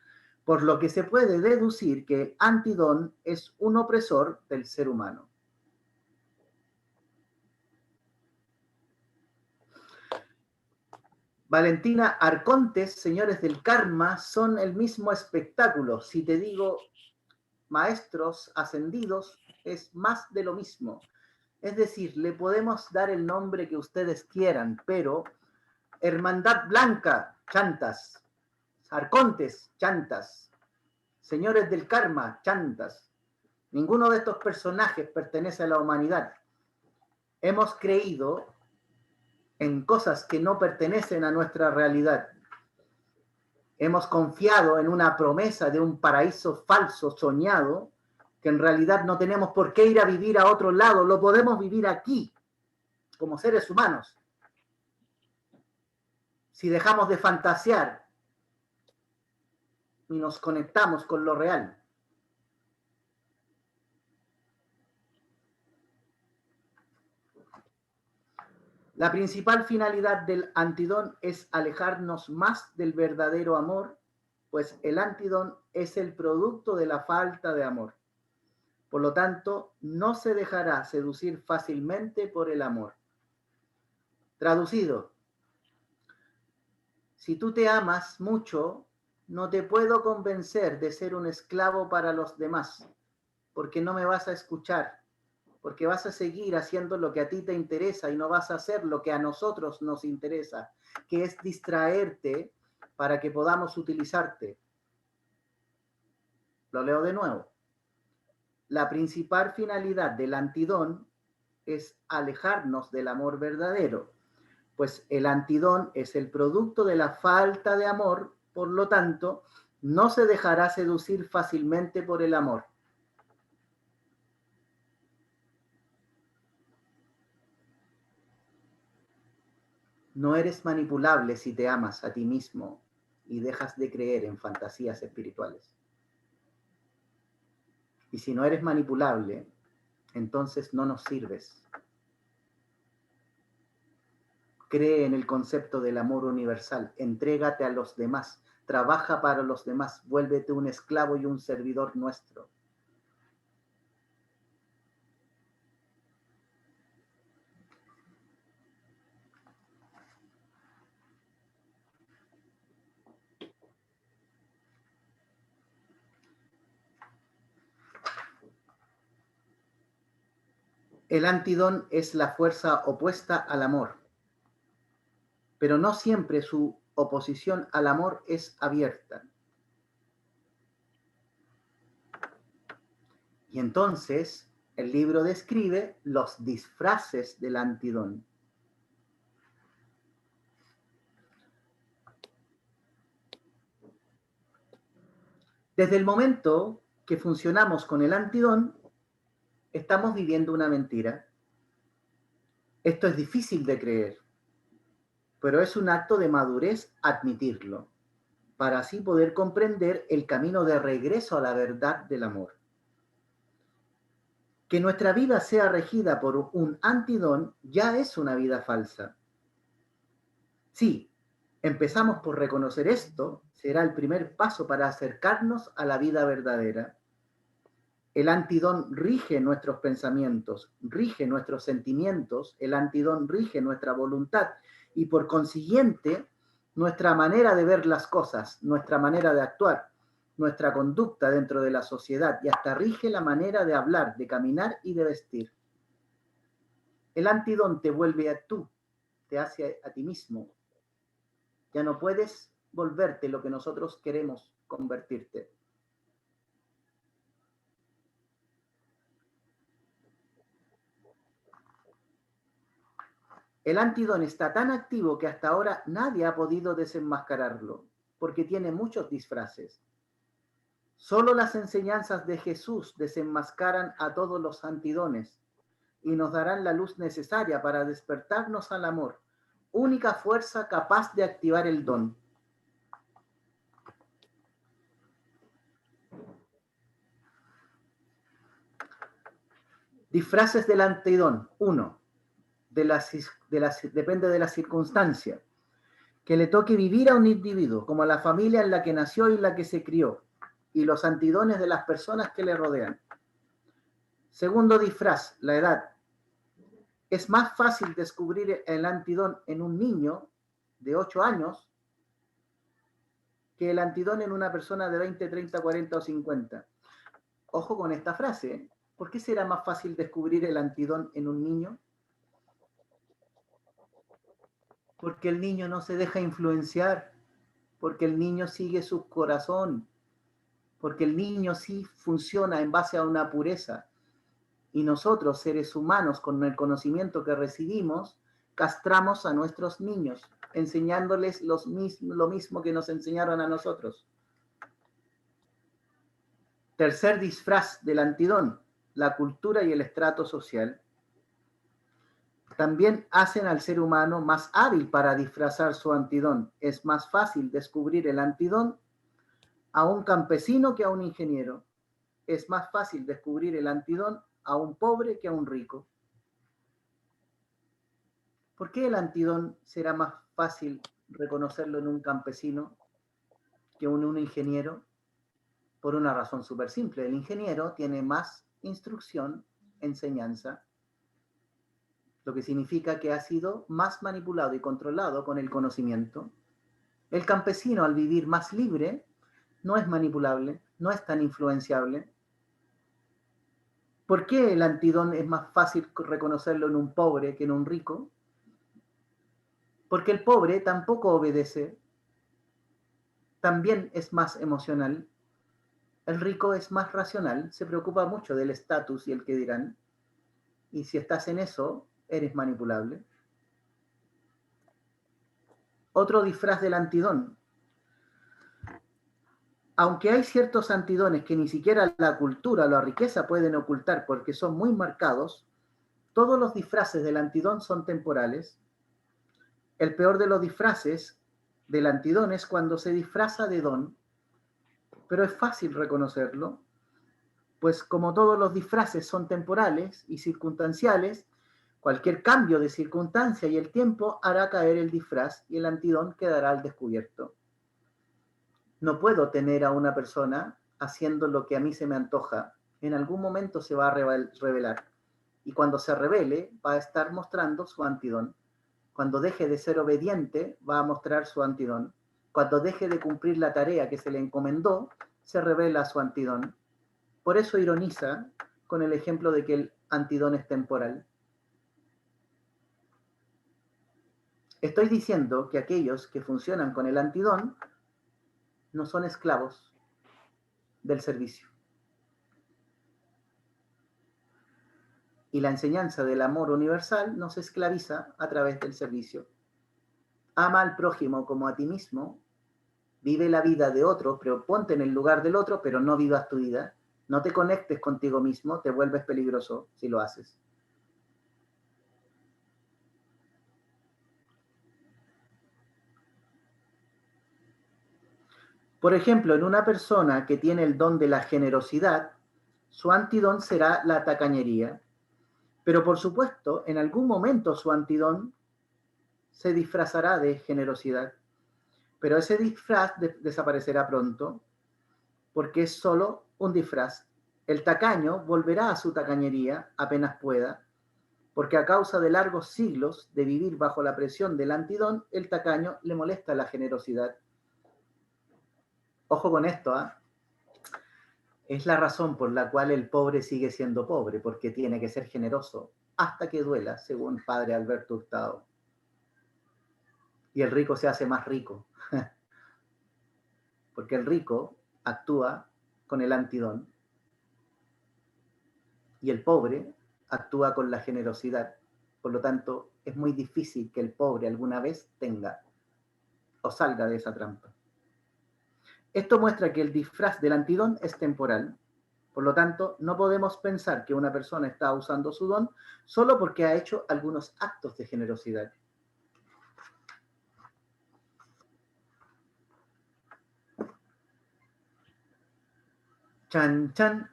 por lo que se puede deducir que el antidón es un opresor del ser humano. Valentina Arcontes, señores del karma, son el mismo espectáculo. Si te digo maestros ascendidos, es más de lo mismo. Es decir, le podemos dar el nombre que ustedes quieran, pero Hermandad Blanca, chantas. Arcontes, chantas. Señores del karma, chantas. Ninguno de estos personajes pertenece a la humanidad. Hemos creído en cosas que no pertenecen a nuestra realidad. Hemos confiado en una promesa de un paraíso falso, soñado, que en realidad no tenemos por qué ir a vivir a otro lado, lo podemos vivir aquí, como seres humanos. Si dejamos de fantasear y nos conectamos con lo real. La principal finalidad del antidón es alejarnos más del verdadero amor, pues el antidón es el producto de la falta de amor. Por lo tanto, no se dejará seducir fácilmente por el amor. Traducido, si tú te amas mucho, no te puedo convencer de ser un esclavo para los demás, porque no me vas a escuchar, porque vas a seguir haciendo lo que a ti te interesa y no vas a hacer lo que a nosotros nos interesa, que es distraerte para que podamos utilizarte. Lo leo de nuevo. La principal finalidad del antidón es alejarnos del amor verdadero, pues el antidón es el producto de la falta de amor, por lo tanto, no se dejará seducir fácilmente por el amor. No eres manipulable si te amas a ti mismo y dejas de creer en fantasías espirituales. Y si no eres manipulable, entonces no nos sirves. Cree en el concepto del amor universal, entrégate a los demás, trabaja para los demás, vuélvete un esclavo y un servidor nuestro. El antidón es la fuerza opuesta al amor, pero no siempre su oposición al amor es abierta. Y entonces El libro describe los disfraces del antidón. Desde el momento que funcionamos con el antidón, estamos viviendo una mentira. Esto es difícil de creer, pero es un acto de madurez admitirlo, para así poder comprender el camino de regreso a la verdad del amor. Que nuestra vida sea regida por un antidón ya es una vida falsa. Sí, empezamos por reconocer esto, será el primer paso para acercarnos a la vida verdadera. El antidón rige nuestros pensamientos, rige nuestros sentimientos, el antidón rige nuestra voluntad y por consiguiente nuestra manera de ver las cosas, nuestra manera de actuar, nuestra conducta dentro de la sociedad y hasta rige la manera de hablar, de caminar y de vestir. El antidón te vuelve a tú, te hace a ti mismo. Ya no puedes volverte lo que nosotros queremos convertirte. El antidón está tan activo que hasta ahora nadie ha podido desenmascararlo, porque tiene muchos disfraces. Solo las enseñanzas de Jesús desenmascaran a todos los antidones y nos darán la luz necesaria para despertarnos al amor, única fuerza capaz de activar el don. Disfraces del antidón. 1. Depende de la circunstancia que le toque vivir a un individuo, como la familia en la que nació y la que se crió, y los antidones de las personas que le rodean. Segundo disfraz, la edad. Es más fácil descubrir el antidón en un niño de 8 años que el antidón en una persona de 20, 30, 40 o 50. Ojo con esta frase, ¿eh? ¿Por qué será más fácil descubrir el antidón en un niño? Porque el niño no se deja influenciar, porque el niño sigue su corazón, porque el niño sí funciona en base a una pureza. Y nosotros, seres humanos, con el conocimiento que recibimos, castramos a nuestros niños, enseñándoles lo mismo que nos enseñaron a nosotros. Tercer disfraz del antidón, la cultura y el estrato social. También hacen al ser humano más hábil para disfrazar su antidón. Es más fácil descubrir el antidón a un campesino que a un ingeniero. Es más fácil descubrir el antidón a un pobre que a un rico. ¿Por qué el antidón será más fácil reconocerlo en un campesino que en un ingeniero? Por una razón súper simple. El ingeniero tiene más instrucción, enseñanza, lo que significa que ha sido más manipulado y controlado con el conocimiento. El campesino, al vivir más libre, no es manipulable, no es tan influenciable. ¿Por qué el antidón es más fácil reconocerlo en un pobre que en un rico? Porque el pobre tampoco obedece, también es más emocional. El rico es más racional, se preocupa mucho del estatus y el que dirán. Y si estás en eso, eres manipulable. Otro disfraz del antidón. Aunque hay ciertos antidones que ni siquiera la cultura o la riqueza pueden ocultar porque son muy marcados, todos los disfraces del antidón son temporales. El peor de los disfraces del antidón es cuando se disfraza de don, pero es fácil reconocerlo, pues como todos los disfraces son temporales y circunstanciales, cualquier cambio de circunstancia y el tiempo hará caer el disfraz y el antidón quedará al descubierto. No puedo tener a una persona haciendo lo que a mí se me antoja. En algún momento se va a revelar. Y cuando se revele, va a estar mostrando su antidón. Cuando deje de ser obediente, va a mostrar su antidón. Cuando deje de cumplir la tarea que se le encomendó, se revela su antidón. Por eso ironiza con el ejemplo de que el antidón es temporal. Estoy diciendo que aquellos que funcionan con el antidón no son esclavos del servicio. y la enseñanza del amor universal nos esclaviza a través del servicio. Ama al prójimo como a ti mismo, vive la vida de otro, pero ponte en el lugar del otro, pero no vivas tu vida. No te conectes contigo mismo, te vuelves peligroso si lo haces. Por ejemplo, en una persona que tiene el don de la generosidad, su antidón será la tacañería. Pero por supuesto, en algún momento su antidón se disfrazará de generosidad. Pero ese disfraz desaparecerá pronto porque es solo un disfraz. El tacaño volverá a su tacañería apenas pueda, porque a causa de largos siglos de vivir bajo la presión del antidón, el tacaño le molesta la generosidad. Ojo con esto, ¿eh? Es la razón por la cual el pobre sigue siendo pobre, porque tiene que ser generoso hasta que duela, según Padre Alberto Hurtado. Y el rico se hace más rico, porque el rico actúa con el antidón y el pobre actúa con la generosidad. Por lo tanto, es muy difícil que el pobre alguna vez tenga o salga de esa trampa. Esto muestra que el disfraz del antidón es temporal. Por lo tanto, no podemos pensar que una persona está usando su don solo porque ha hecho algunos actos de generosidad. Chan, chan.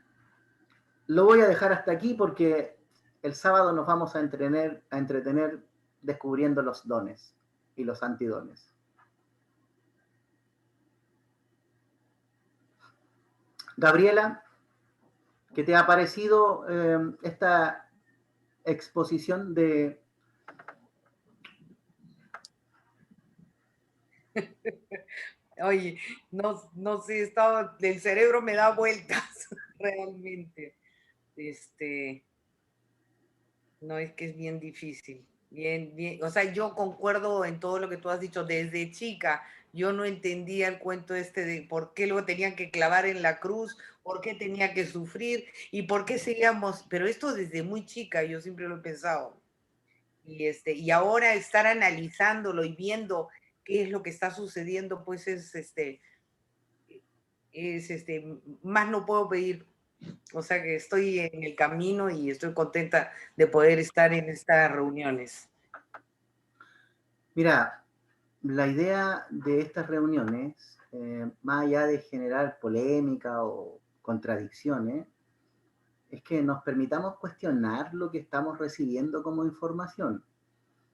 Lo voy a dejar hasta aquí porque el sábado nos vamos a entretener descubriendo los dones y los antidones. Gabriela, ¿qué te ha parecido esta exposición de... Oye, no sé, el cerebro me da vueltas realmente. No, es que es bien difícil. Bien, o sea, yo concuerdo en todo lo que tú has dicho desde chica. Yo no entendía el cuento este de por qué lo tenían que clavar en la cruz, por qué tenía que sufrir y por qué seguíamos, pero esto desde muy chica, yo siempre lo he pensado. Y ahora estar analizándolo y viendo qué es lo que está sucediendo, pues más no puedo pedir. O sea que estoy en el camino y estoy contenta de poder estar en estas reuniones. Mira, la idea de estas reuniones, más allá de generar polémica o contradicciones, es que nos permitamos cuestionar lo que estamos recibiendo como información.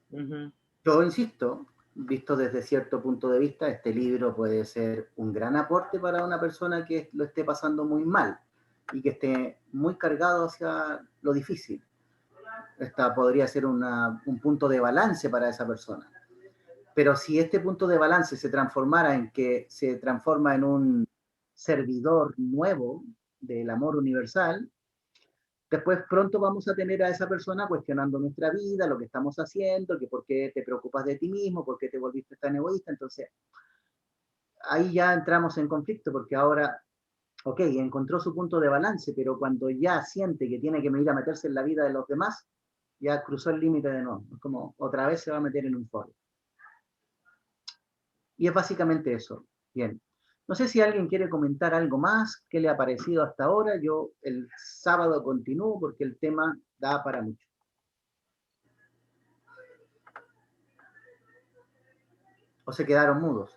Yo insisto, visto desde cierto punto de vista, este libro puede ser un gran aporte para una persona que lo esté pasando muy mal y que esté muy cargado hacia lo difícil. Esta podría ser un punto de balance para esa persona. Pero si este punto de balance se transformara en que se transforma en un servidor nuevo del amor universal, después pronto vamos a tener a esa persona cuestionando nuestra vida, lo que estamos haciendo, que por qué te preocupas de ti mismo, por qué te volviste tan egoísta. Entonces, ahí ya entramos en conflicto porque ahora, ok, encontró su punto de balance, pero cuando ya siente que tiene que ir a meterse en la vida de los demás, ya cruzó el límite de nuevo. Es como otra vez se va a meter en un foro. Y es básicamente eso. Bien. No sé si alguien quiere comentar algo más, qué le ha parecido hasta ahora. Yo el sábado continúo porque el tema da para mucho. ¿O se quedaron mudos?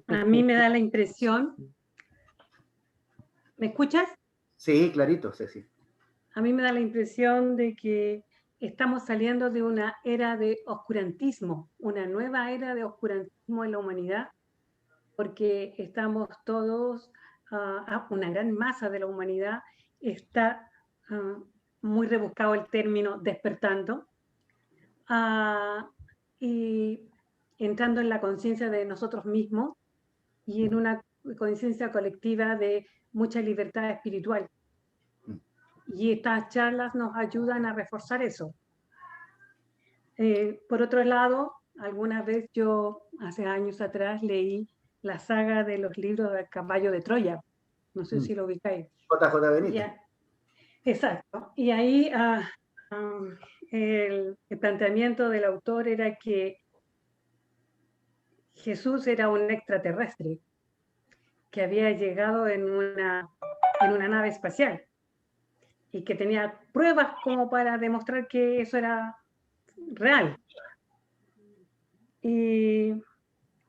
A mí me da la impresión... ¿Me escuchas? Sí, clarito, Ceci. A mí me da la impresión de que estamos saliendo de una era de oscurantismo, una nueva era de oscurantismo en la humanidad, porque estamos todos, una gran masa de la humanidad está muy rebuscado el término despertando, y entrando en la conciencia de nosotros mismos y en una conciencia colectiva de mucha libertad espiritual. Y estas charlas nos ayudan a reforzar eso. Por otro lado, alguna vez yo, hace años atrás, leí la saga de los libros del caballo de Troya. No sé si lo ubicáis. JJ Benítez. Yeah. Exacto. Y ahí el planteamiento del autor era que Jesús era un extraterrestre que había llegado en una nave espacial y que tenía pruebas como para demostrar que eso era real. Y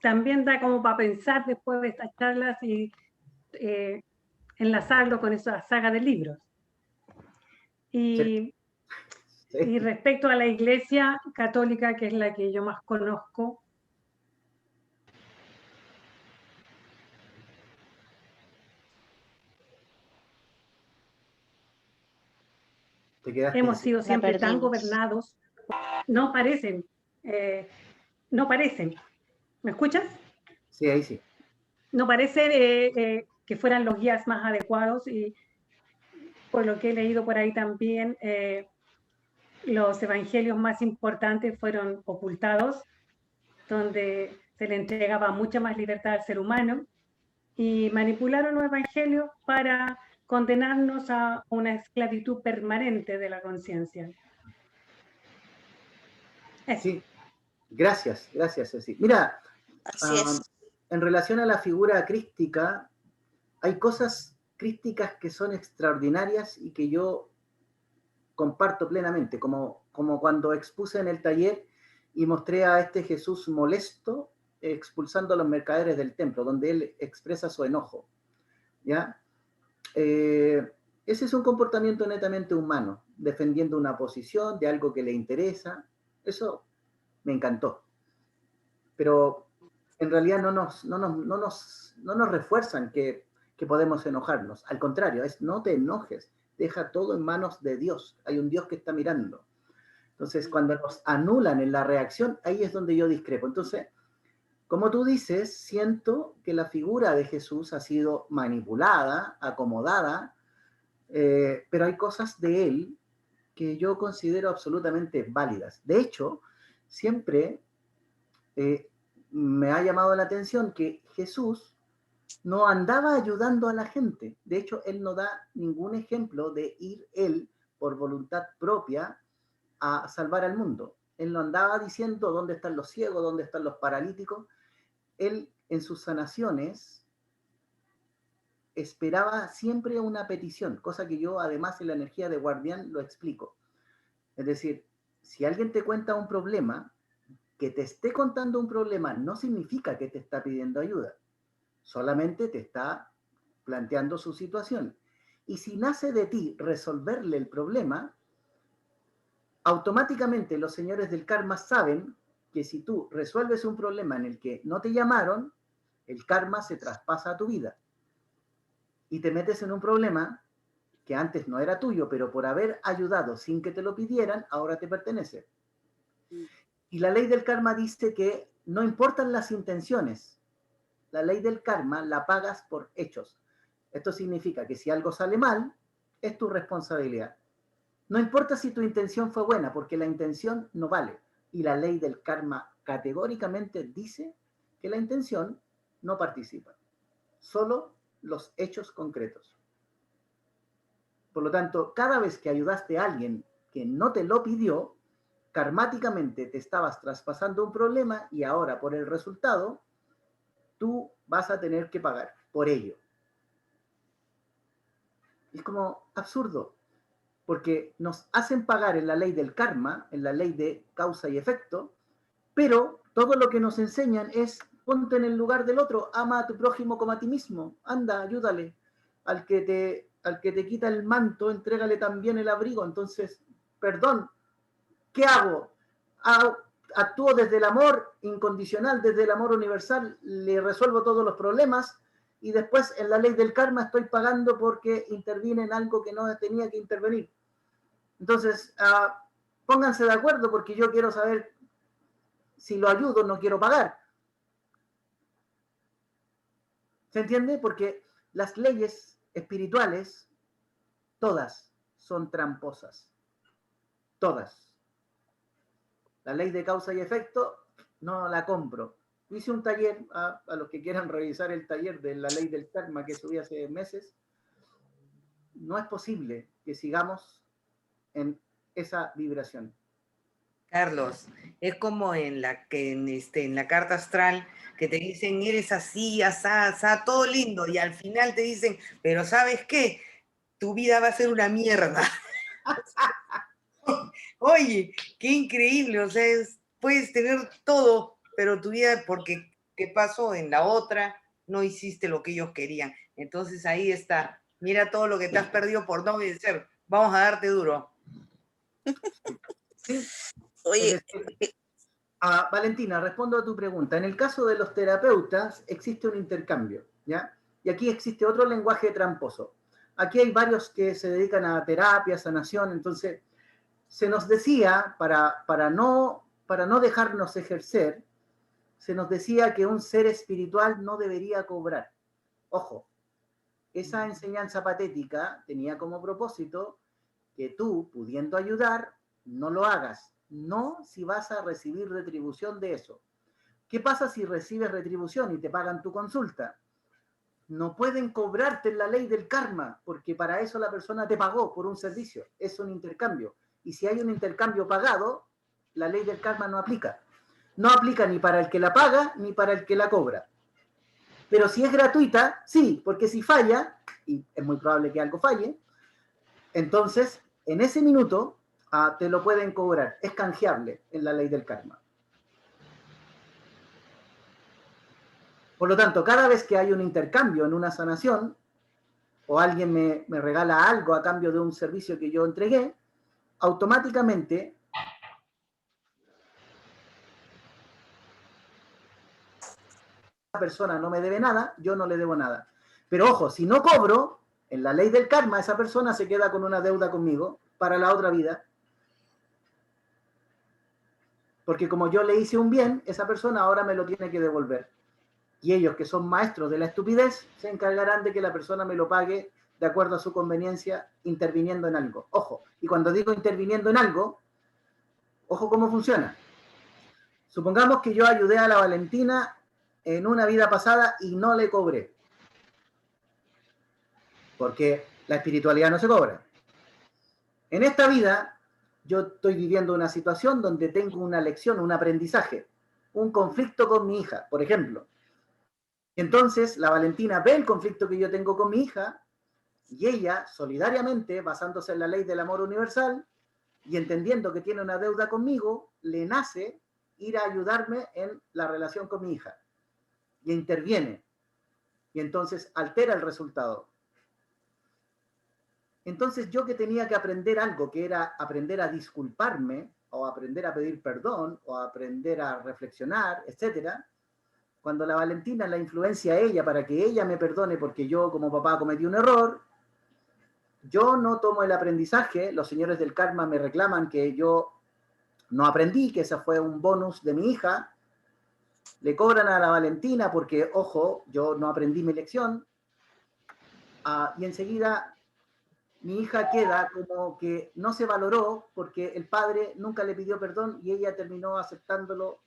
también da como para pensar después de estas charlas y enlazarlo con esa saga de libros. Y, Sí. y respecto a la Iglesia Católica, que es la que yo más conozco, Te quedaste hemos así. sido La siempre tan perdimos. gobernados, no parecen, no parecen. ¿Me escuchas? Sí, ahí sí. No parece que fueran los guías más adecuados y por lo que he leído por ahí también, los evangelios más importantes fueron ocultados, donde se le entregaba mucha más libertad al ser humano y manipularon los evangelios para condenarnos a una esclavitud permanente de la conciencia. Sí, gracias, Ceci. Mira, Así es. en relación a la figura crística, hay cosas crísticas que son extraordinarias y que yo comparto plenamente, como cuando expuse en el taller y mostré a este Jesús molesto expulsando a los mercaderes del templo, donde él expresa su enojo. ¿Ya? Ese es un comportamiento netamente humano, defendiendo una posición de algo que le interesa. Eso me encantó. Pero en realidad no nos refuerzan que podemos enojarnos. Al contrario, es no te enojes, deja todo en manos de Dios. Hay un Dios que está mirando. Entonces, cuando nos anulan en la reacción, ahí es donde yo discrepo. Entonces, como tú dices, siento que la figura de Jesús ha sido manipulada, acomodada, pero hay cosas de él que yo considero absolutamente válidas. De hecho, siempre me ha llamado la atención que Jesús no andaba ayudando a la gente. De hecho, él no da ningún ejemplo de ir él por voluntad propia a salvar al mundo. Él no andaba diciendo dónde están los ciegos, dónde están los paralíticos. Él en sus sanaciones esperaba siempre una petición, cosa que yo además en la energía de guardián lo explico. Es decir, si alguien te cuenta un problema, que te esté contando un problema no significa que te está pidiendo ayuda, solamente te está planteando su situación. Y si nace de ti resolverle el problema, automáticamente los señores del karma saben que si tú resuelves un problema en el que no te llamaron, el karma se traspasa a tu vida. Y te metes en un problema que antes no era tuyo, pero por haber ayudado sin que te lo pidieran, ahora te pertenece. Y la ley del karma dice que no importan las intenciones. La ley del karma la pagas por hechos. Esto significa que si algo sale mal, es tu responsabilidad. No importa si tu intención fue buena, porque la intención no vale. Y la ley del karma categóricamente dice que la intención no participa. Solo los hechos concretos. Por lo tanto, cada vez que ayudaste a alguien que no te lo pidió, karmáticamente te estabas traspasando un problema y ahora por el resultado, tú vas a tener que pagar por ello. Es como absurdo, porque nos hacen pagar en la ley del karma, en la ley de causa y efecto, pero todo lo que nos enseñan es ponte en el lugar del otro, ama a tu prójimo como a ti mismo, anda, ayúdale, al que te quita el manto, entrégale también el abrigo. Entonces, perdón, ¿qué hago? Actúo desde el amor incondicional, desde el amor universal, le resuelvo todos los problemas y después en la ley del karma estoy pagando porque intervine en algo que no tenía que intervenir. Entonces, pónganse de acuerdo porque yo quiero saber si lo ayudo, no quiero pagar. ¿Se entiende? Porque las leyes espirituales, todas son tramposas. Todas. La ley de causa y efecto, no la compro. Hice un taller, a los que quieran revisar el taller de la ley del karma que subí hace meses. No es posible que sigamos en esa vibración. Carlos, es como en la carta astral que te dicen eres así, asá, asá, todo lindo, y al final te dicen, pero ¿sabes qué? Tu vida va a ser una mierda. Oye, qué increíble, o sea, puedes tener todo, pero tu vida, porque ¿qué pasó? En la otra no hiciste lo que ellos querían. Entonces ahí está, mira todo lo que te has perdido por no obedecer. Vamos a darte duro. Sí, Oye, es decir, Valentina, respondo a tu pregunta. En el caso de los terapeutas existe un intercambio, ¿ya? Y aquí existe otro lenguaje tramposo. Aquí hay varios que se dedican a terapia, sanación, entonces se nos decía, para no dejarnos ejercer, se nos decía que un ser espiritual no debería cobrar. Ojo, esa enseñanza patética tenía como propósito que tú, pudiendo ayudar, no lo hagas. No si vas a recibir retribución de eso. ¿Qué pasa si recibes retribución y te pagan tu consulta? No pueden cobrarte en la ley del karma, porque para eso la persona te pagó por un servicio. Es un intercambio. Y si hay un intercambio pagado, la ley del karma no aplica. No aplica ni para el que la paga ni para el que la cobra. Pero si es gratuita, sí, porque si falla, y es muy probable que algo falle, entonces en ese minuto te lo pueden cobrar. Es canjeable en la ley del karma. Por lo tanto, cada vez que hay un intercambio en una sanación, o alguien me regala algo a cambio de un servicio que yo entregué, automáticamente la persona no me debe nada, yo no le debo nada. Pero ojo, si no cobro, en la ley del karma, esa persona se queda con una deuda conmigo para la otra vida. Porque como yo le hice un bien, esa persona ahora me lo tiene que devolver. Y ellos, que son maestros de la estupidez, se encargarán de que la persona me lo pague de acuerdo a su conveniencia, interviniendo en algo. Ojo, y cuando digo interviniendo en algo, ojo cómo funciona. Supongamos que yo ayudé a la Valentina en una vida pasada y no le cobré. Porque la espiritualidad no se cobra. En esta vida, yo estoy viviendo una situación donde tengo una lección, un aprendizaje, un conflicto con mi hija, por ejemplo. Entonces, la Valentina ve el conflicto que yo tengo con mi hija y ella, solidariamente, basándose en la ley del amor universal y entendiendo que tiene una deuda conmigo, le nace ir a ayudarme en la relación con mi hija. Y interviene. Y entonces altera el resultado. Entonces yo que tenía que aprender algo, que era aprender a disculparme, o aprender a pedir perdón, o aprender a reflexionar, etcétera, cuando la Valentina la influencia a ella para que ella me perdone porque yo como papá cometí un error, yo no tomo el aprendizaje, los señores del karma me reclaman que yo no aprendí, que ese fue un bonus de mi hija, le cobran a la Valentina porque, ojo, yo no aprendí mi lección, y enseguida mi hija queda como que no se valoró porque el padre nunca le pidió perdón y ella terminó aceptándolo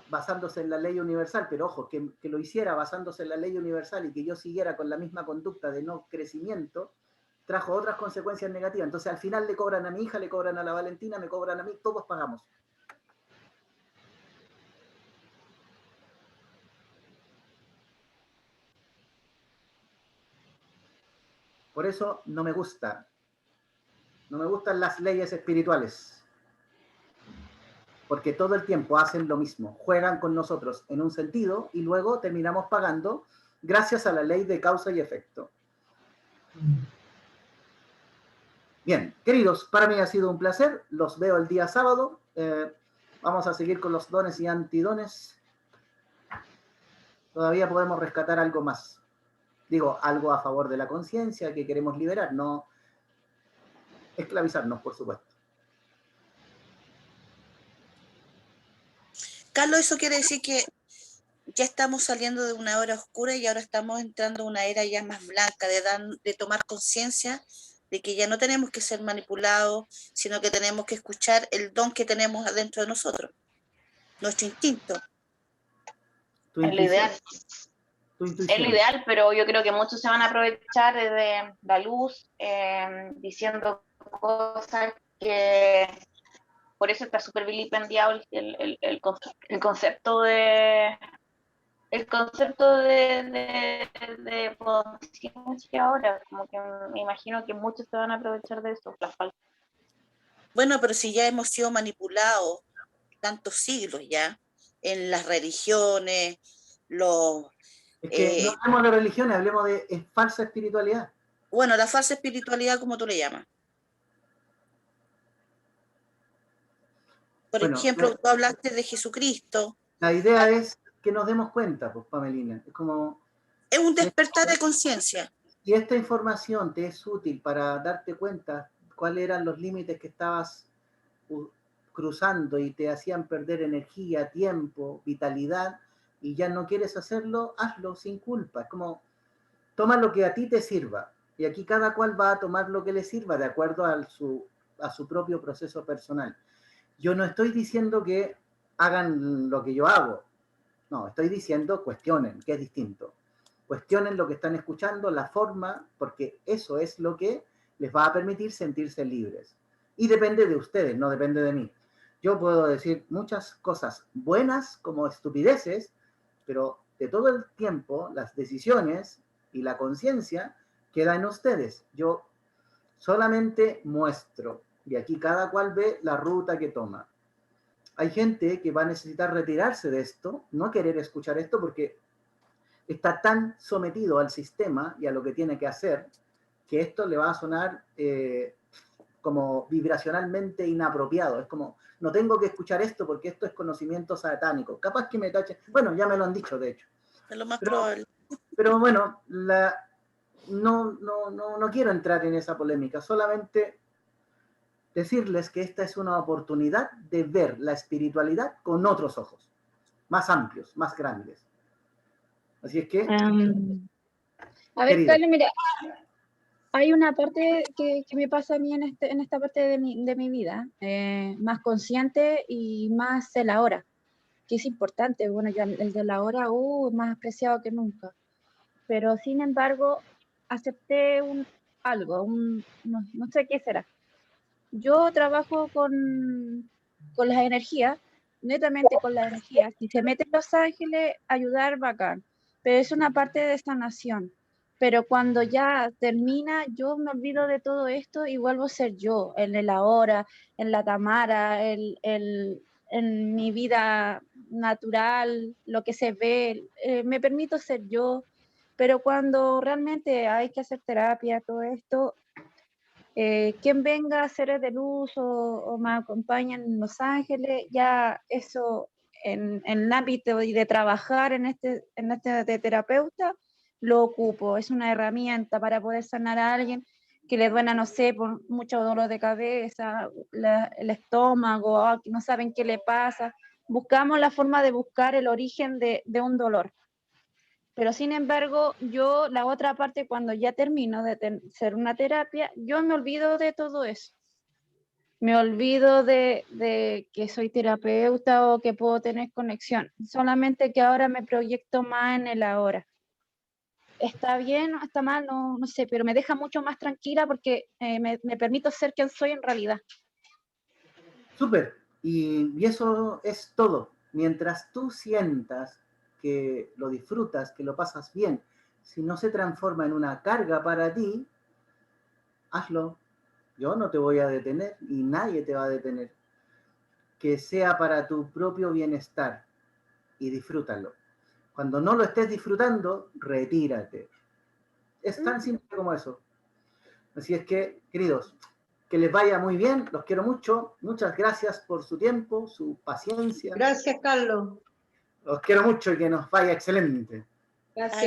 basándose en la ley universal, pero ojo, que lo hiciera basándose en la ley universal y que yo siguiera con la misma conducta de no crecimiento, trajo otras consecuencias negativas. Entonces al final le cobran a mi hija, le cobran a la Valentina, me cobran a mí, todos pagamos. Por eso no me gusta. No me gustan las leyes espirituales. Porque todo el tiempo hacen lo mismo. Juegan con nosotros en un sentido y luego terminamos pagando gracias a la ley de causa y efecto. Bien, queridos, para mí ha sido un placer. Los veo el día sábado. Vamos a seguir con los dones y antidones. Todavía podemos rescatar algo más. Digo, algo a favor de la conciencia que queremos liberar, no esclavizarnos, por supuesto. Carlos, eso quiere decir que ya estamos saliendo de una hora oscura y ahora estamos entrando a una era ya más blanca, de tomar conciencia de que ya no tenemos que ser manipulados, sino que tenemos que escuchar el don que tenemos adentro de nosotros, nuestro instinto. Tu Es lo ideal. Tu Es intuición. lo ideal, pero yo creo que muchos se van a aprovechar de la luz, diciendo cosas que... Por eso está súper vilipendiado el concepto de... El concepto de conciencia ahora, como que me imagino que muchos se van a aprovechar de eso, la falta. Bueno, pero si ya hemos sido manipulados tantos siglos ya, en las religiones, los... Es que no hablemos de religiones, hablemos de falsa espiritualidad. Bueno, la falsa espiritualidad, como tú le llamas. Por ejemplo, tú hablaste de Jesucristo. La idea es que nos demos cuenta, pues, Pamelina. Es como... Es un despertar de conciencia. Si esta información te es útil para darte cuenta cuáles eran los límites que estabas cruzando y te hacían perder energía, tiempo, vitalidad, y ya no quieres hacerlo, hazlo sin culpa. Es como, toma lo que a ti te sirva. Y aquí cada cual va a tomar lo que le sirva de acuerdo a su propio proceso personal. Yo no estoy diciendo que hagan lo que yo hago. No, estoy diciendo cuestionen, que es distinto. Cuestionen lo que están escuchando, la forma, porque eso es lo que les va a permitir sentirse libres. Y depende de ustedes, no depende de mí. Yo puedo decir muchas cosas buenas como estupideces, pero de todo el tiempo las decisiones y la conciencia queda en ustedes. Yo solamente muestro, y aquí cada cual ve la ruta que toma. Hay gente que va a necesitar retirarse de esto, no querer escuchar esto porque está tan sometido al sistema y a lo que tiene que hacer, que esto le va a sonar como vibracionalmente inapropiado. Es como, no tengo que escuchar esto porque esto es conocimiento satánico. Capaz que me tachen. Bueno, ya me lo han dicho, de hecho. Es lo más probable. Pero bueno, no quiero entrar en esa polémica. Solamente decirles que esta es una oportunidad de ver la espiritualidad con otros ojos, más amplios, más grandes. Así es que... a ver, Carlos, mira, hay una parte que me pasa a mí en esta parte de mi vida, más consciente y más de la hora, que es importante. Bueno, ya el de la hora, más apreciado que nunca. Pero sin embargo, acepté algo, no sé qué será. Yo trabajo con las energías, netamente con las energías. Si se mete en Los Ángeles, ayudar, bacán. Pero es una parte de sanación. Pero cuando ya termina, yo me olvido de todo esto y vuelvo a ser yo, en el ahora, en la Tamara, en mi vida natural, lo que se ve, me permito ser yo. Pero cuando realmente hay que hacer terapia, todo esto, quien venga, seres de luz o me acompañan en Los Ángeles, ya eso en el ámbito de trabajar en este de terapeuta, lo ocupo. Es una herramienta para poder sanar a alguien que le duela, no sé, por mucho dolor de cabeza, el estómago, que no saben qué le pasa. Buscamos la forma de buscar el origen de un dolor. Pero sin embargo, yo la otra parte, cuando ya termino de hacer una terapia, yo me olvido de todo eso. Me olvido de que soy terapeuta o que puedo tener conexión. Solamente que ahora me proyecto más en el ahora. ¿Está bien o está mal? No sé, pero me deja mucho más tranquila porque me permito ser quien soy en realidad. Súper. Y eso es todo. Mientras tú sientas que lo disfrutas, que lo pasas bien, si no se transforma en una carga para ti, hazlo. Yo no te voy a detener y nadie te va a detener. Que sea para tu propio bienestar y disfrútalo. Cuando no lo estés disfrutando, retírate. Es tan simple como eso. Así es que, queridos, que les vaya muy bien, los quiero mucho. Muchas gracias por su tiempo, su paciencia. Gracias, Carlos. Los quiero mucho y que nos vaya excelente. Gracias.